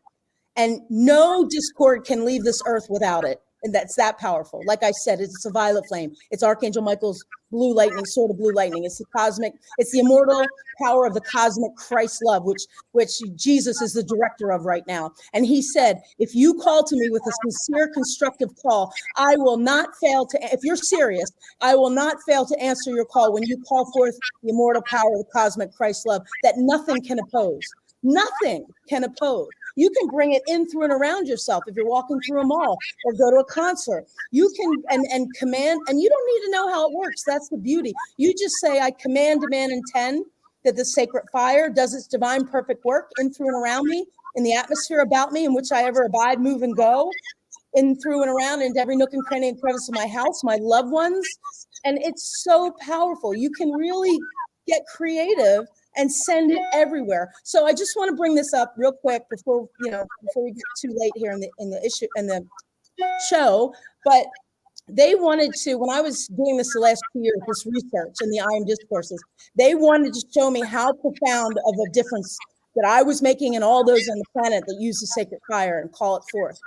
And no discord can leave this earth without it. And that's that powerful. Like I said, it's a violet flame. It's Archangel Michael's blue lightning, sword of blue lightning. It's the immortal power of the cosmic Christ love, which Jesus is the director of right now. And he said, if you call to me with a sincere, constructive call, I will not fail to, if you're serious, I will not fail to answer your call when you call forth the immortal power of the cosmic Christ love that nothing can oppose. Nothing can oppose. You can bring it in, through, and around yourself. If you're walking through a mall or go to a concert, you can, and command, and you don't need to know how it works. That's the beauty. You just say, I command, demand, intend that the sacred fire does its divine perfect work in, through, and around me, in the atmosphere about me, in which I ever abide, move, and go, in, through, and around, into every nook and cranny and crevice of my house, my loved ones. And it's so powerful. You can really get creative and send it everywhere. So I just want to bring this up real quick before we get too late here in the issue in the show. But they wanted to, when I was doing this the last 2 years, this research in the I Am discourses, they wanted to show me how profound of a difference that I was making in all those on the planet that use the sacred fire and call it forth.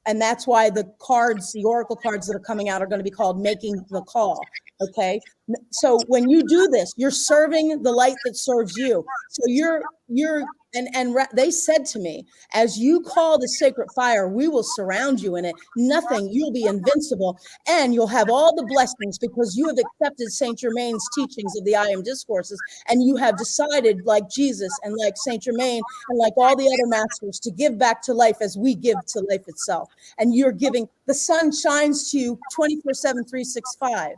And that's why the cards, the oracle cards that are coming out, are going to be called Making the Call. Okay. So when you do this, you're serving the light that serves you. So they said to me, as you call the sacred fire, we will surround you in it. Nothing, you'll be invincible, and you'll have all the blessings because you have accepted Saint Germain's teachings of the I Am discourses, and you have decided, like Jesus and like Saint Germain and like all the other masters, to give back to life as we give to life itself. And you're giving, the sun shines to you 24/7, 365.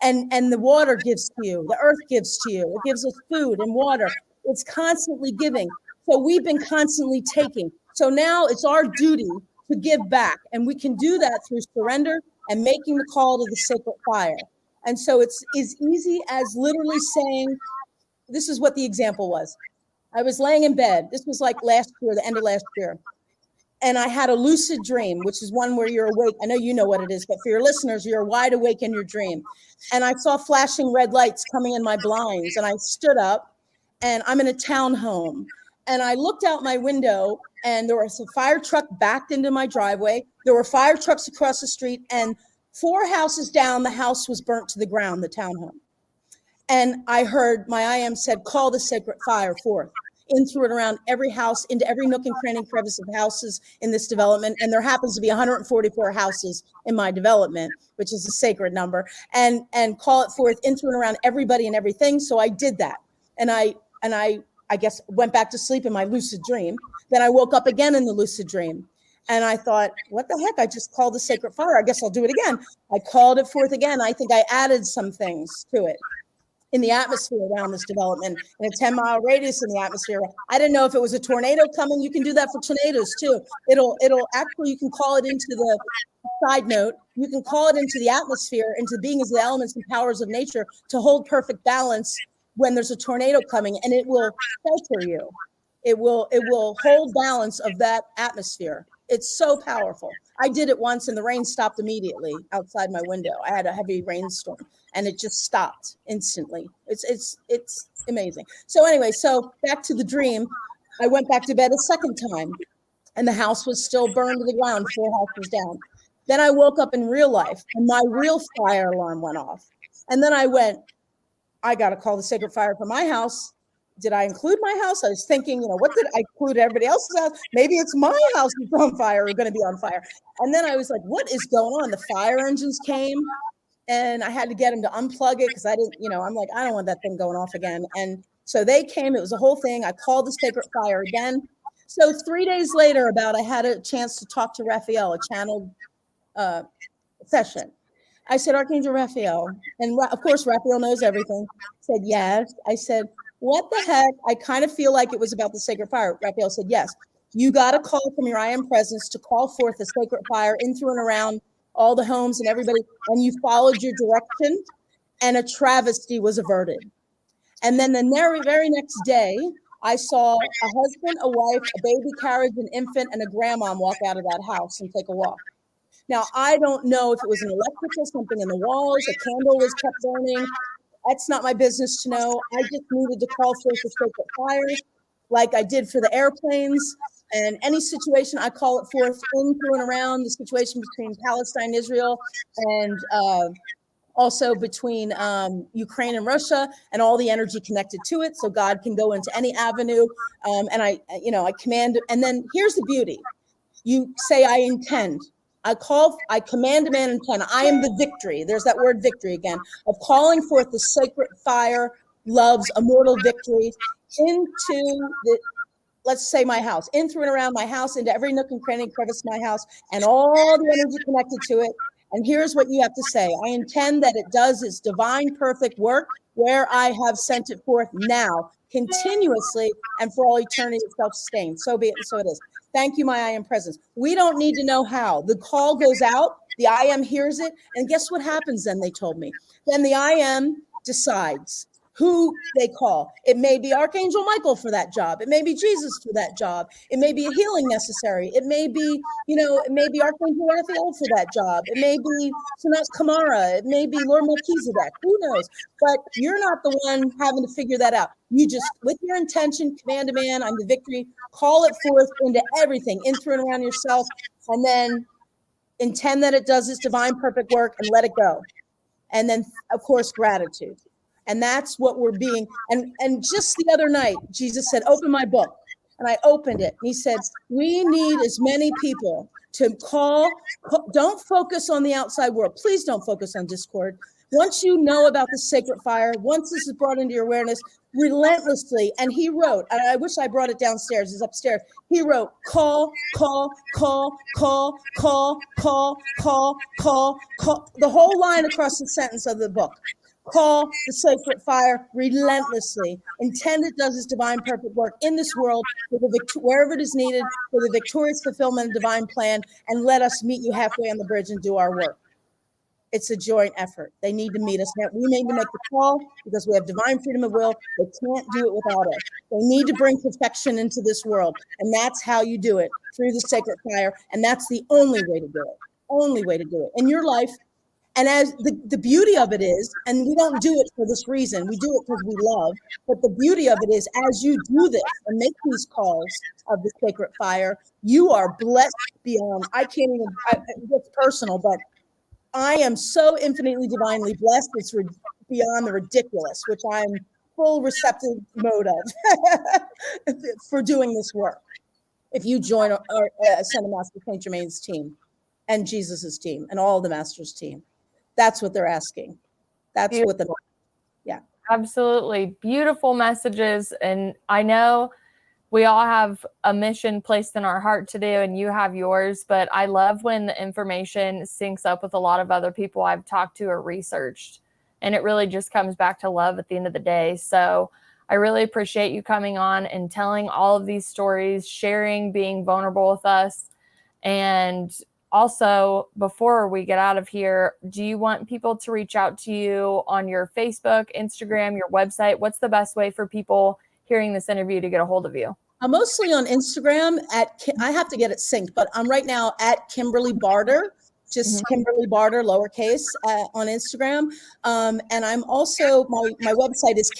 And the water gives to you, the earth gives to you, it gives us food and water. It's constantly giving. So we've been constantly taking. So now it's our duty to give back. And we can do that through surrender and making the call to the sacred fire. And so it's as easy as literally saying, this is what the example was. I was laying in bed. This was like last year, the end of last year. And I had a lucid dream, which is one where you're awake. I know you know what it is, but for your listeners, you're wide awake in your dream. And I saw flashing red lights coming in my blinds. And I stood up, and I'm in a townhome. And I looked out my window, and there was a fire truck backed into my driveway. There were fire trucks across the street, and 4 houses down, the house was burnt to the ground, the townhome. And I heard my I Am said, call the sacred fire forth, in, through, and around every house, into every nook and cranny and crevice of houses in this development. And there happens to be 144 houses in my development, which is a sacred number, and call it forth, in, through, and around everybody and everything. So I did that. And I guess went back to sleep in my lucid dream. Then I woke up again in the lucid dream. And I thought, what the heck? I just called the sacred fire. I guess I'll do it again. I called it forth again. I think I added some things to it in the atmosphere around this development, in a 10-mile radius in the atmosphere. I didn't know if it was a tornado coming. You can do that for tornadoes too. It'll actually, you can call it into the side note. You can call it into the atmosphere, into being as the elements and powers of nature, to hold perfect balance when there's a tornado coming, and it will shelter you. It will hold balance of that atmosphere. It's so powerful. I did it once, and the rain stopped immediately outside my window. I had a heavy rainstorm, and it just stopped instantly. It's amazing. So anyway, so back to the dream. I went back to bed a second time, and the house was still burned to the ground, 4 houses down. Then I woke up in real life, and my real fire alarm went off. And then I went, I got to call the sacred fire for my house. Did I include my house? I was thinking, what did I include everybody else's house? Maybe it's my house that's on fire or going to be on fire. And then I was like, what is going on? The fire engines came, and I had to get them to unplug it because I didn't, I'm like, I don't want that thing going off again. And so they came. It was a whole thing. I called the sacred fire again. So 3 days later, I had a chance to talk to Raphael, a channeled session. I said, Archangel Raphael, and of course, Raphael knows everything. Said, yes. I said, what the heck? I kind of feel like it was about the sacred fire. Raphael said, yes. You got a call from your I Am presence to call forth the sacred fire in, through, and around all the homes and everybody. And you followed your direction, and a travesty was averted. And then the very next day, I saw a husband, a wife, a baby carriage, an infant, and a grandma walk out of that house and take a walk. Now, I don't know if it was an electrical, something in the walls, a candle was kept burning. That's not my business to know. I just needed to call forth the sacred fire, like I did for the airplanes. And any situation, I call it forth in, through, and around the situation between Palestine, Israel, and also between Ukraine and Russia, and all the energy connected to it. So God can go into any avenue. And I command. And then here's the beauty. You say, I intend. I command, demand, intend. I am the victory. There's that word victory again, of calling forth the sacred fire, love's immortal victory into let's say my house, in, through, and around my house, into every nook and cranny and crevice of my house, and all the energy connected to it. And here's what you have to say. I intend that it does its divine perfect work where I have sent it forth now, continuously, and for all eternity, self-sustained. So be it, and so it is. Thank you, my I am presence. We don't need to know how. The call goes out, the I am hears it, and guess what happens then, they told me. Then the I am decides who they call. It may be Archangel Michael for that job. It may be Jesus for that job. It may be a healing necessary. It may be, it may be Archangel Raphael for that job. It may be Sanat Kamara. It may be Lord Melchizedek. Who knows? But you're not the one having to figure that out. You just, with your intention, command, demand, I'm the victory, call it forth into everything, in, through, and around yourself, and then intend that it does its divine perfect work and let it go. And then, of course, gratitude. And that's what we're being. And just the other night, Jesus said, open my book. And I opened it. He said, we need as many people to call. Don't focus on the outside world. Please don't focus on Discord. Once you know about the sacred fire, once this is brought into your awareness, relentlessly. And he wrote, and I wish I brought it downstairs, it's upstairs. He wrote, call, call, call, call, call, call, call, call, call, the whole line across the sentence of the book. Call the sacred fire relentlessly. Intend it does its divine perfect work in this world, for wherever it is needed, for the victorious fulfillment of divine plan, and let us meet you halfway on the bridge and do our work. It's a joint effort. They need to meet us. We need to make the call because we have divine freedom of will. They can't do it without us. They need to bring perfection into this world. And that's how you do it, through the sacred fire. And that's the only way to do it. Only way to do it in your life. And as the beauty of it is, and we don't do it for this reason, we do it because we love, but the beauty of it is, as you do this and make these calls of the sacred fire, you are blessed beyond, it's personal, but I am so infinitely divinely blessed. It's beyond the ridiculous, which I'm full receptive mode of for doing this work. If you join our Ascended Master Saint Germain's team and Jesus's team and all the Masters' team, that's what they're asking. That's beautiful. Yeah. Absolutely. Beautiful messages. And I know we all have a mission placed in our heart to do, and you have yours, but I love when the information syncs up with a lot of other people I've talked to or researched, and it really just comes back to love at the end of the day. So I really appreciate you coming on and telling all of these stories, sharing, being vulnerable with us. And also, before we get out of here, do you want people to reach out to you on your Facebook, Instagram, your website? What's the best way for people hearing this interview to get a hold of you? I'm mostly on Instagram I have to get it synced, but I'm right now at Kimberly Barder, just Kimberly Barder, lowercase, on Instagram. And I'm also, my website is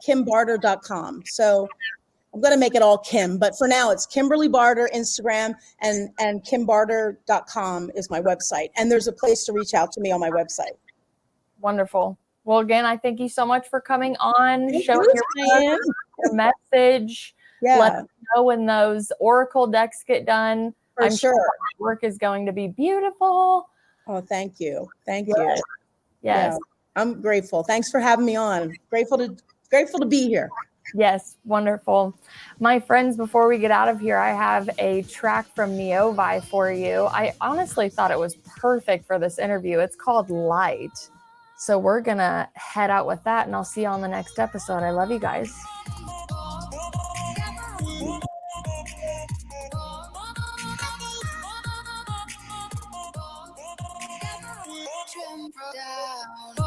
kimbarder.com. So I'm going to make it all Kim, but for now it's Kimberly Barder, Instagram, and kimbarder.com is my website. And there's a place to reach out to me on my website. Wonderful. Well, again, I thank you so much for coming on, showing your message. Yeah. Let us know when those Oracle decks get done. I'm sure that work is going to be beautiful. Oh, thank you. Thank you. Yes. Yeah, I'm grateful. Thanks for having me on. Grateful to be here. Yes, wonderful. My friends, before we get out of here, I have a track from Neovi for you. I honestly thought it was perfect for this interview. It's called Light. So we're going to head out with that, and I'll see you on the next episode. I love you guys. Down.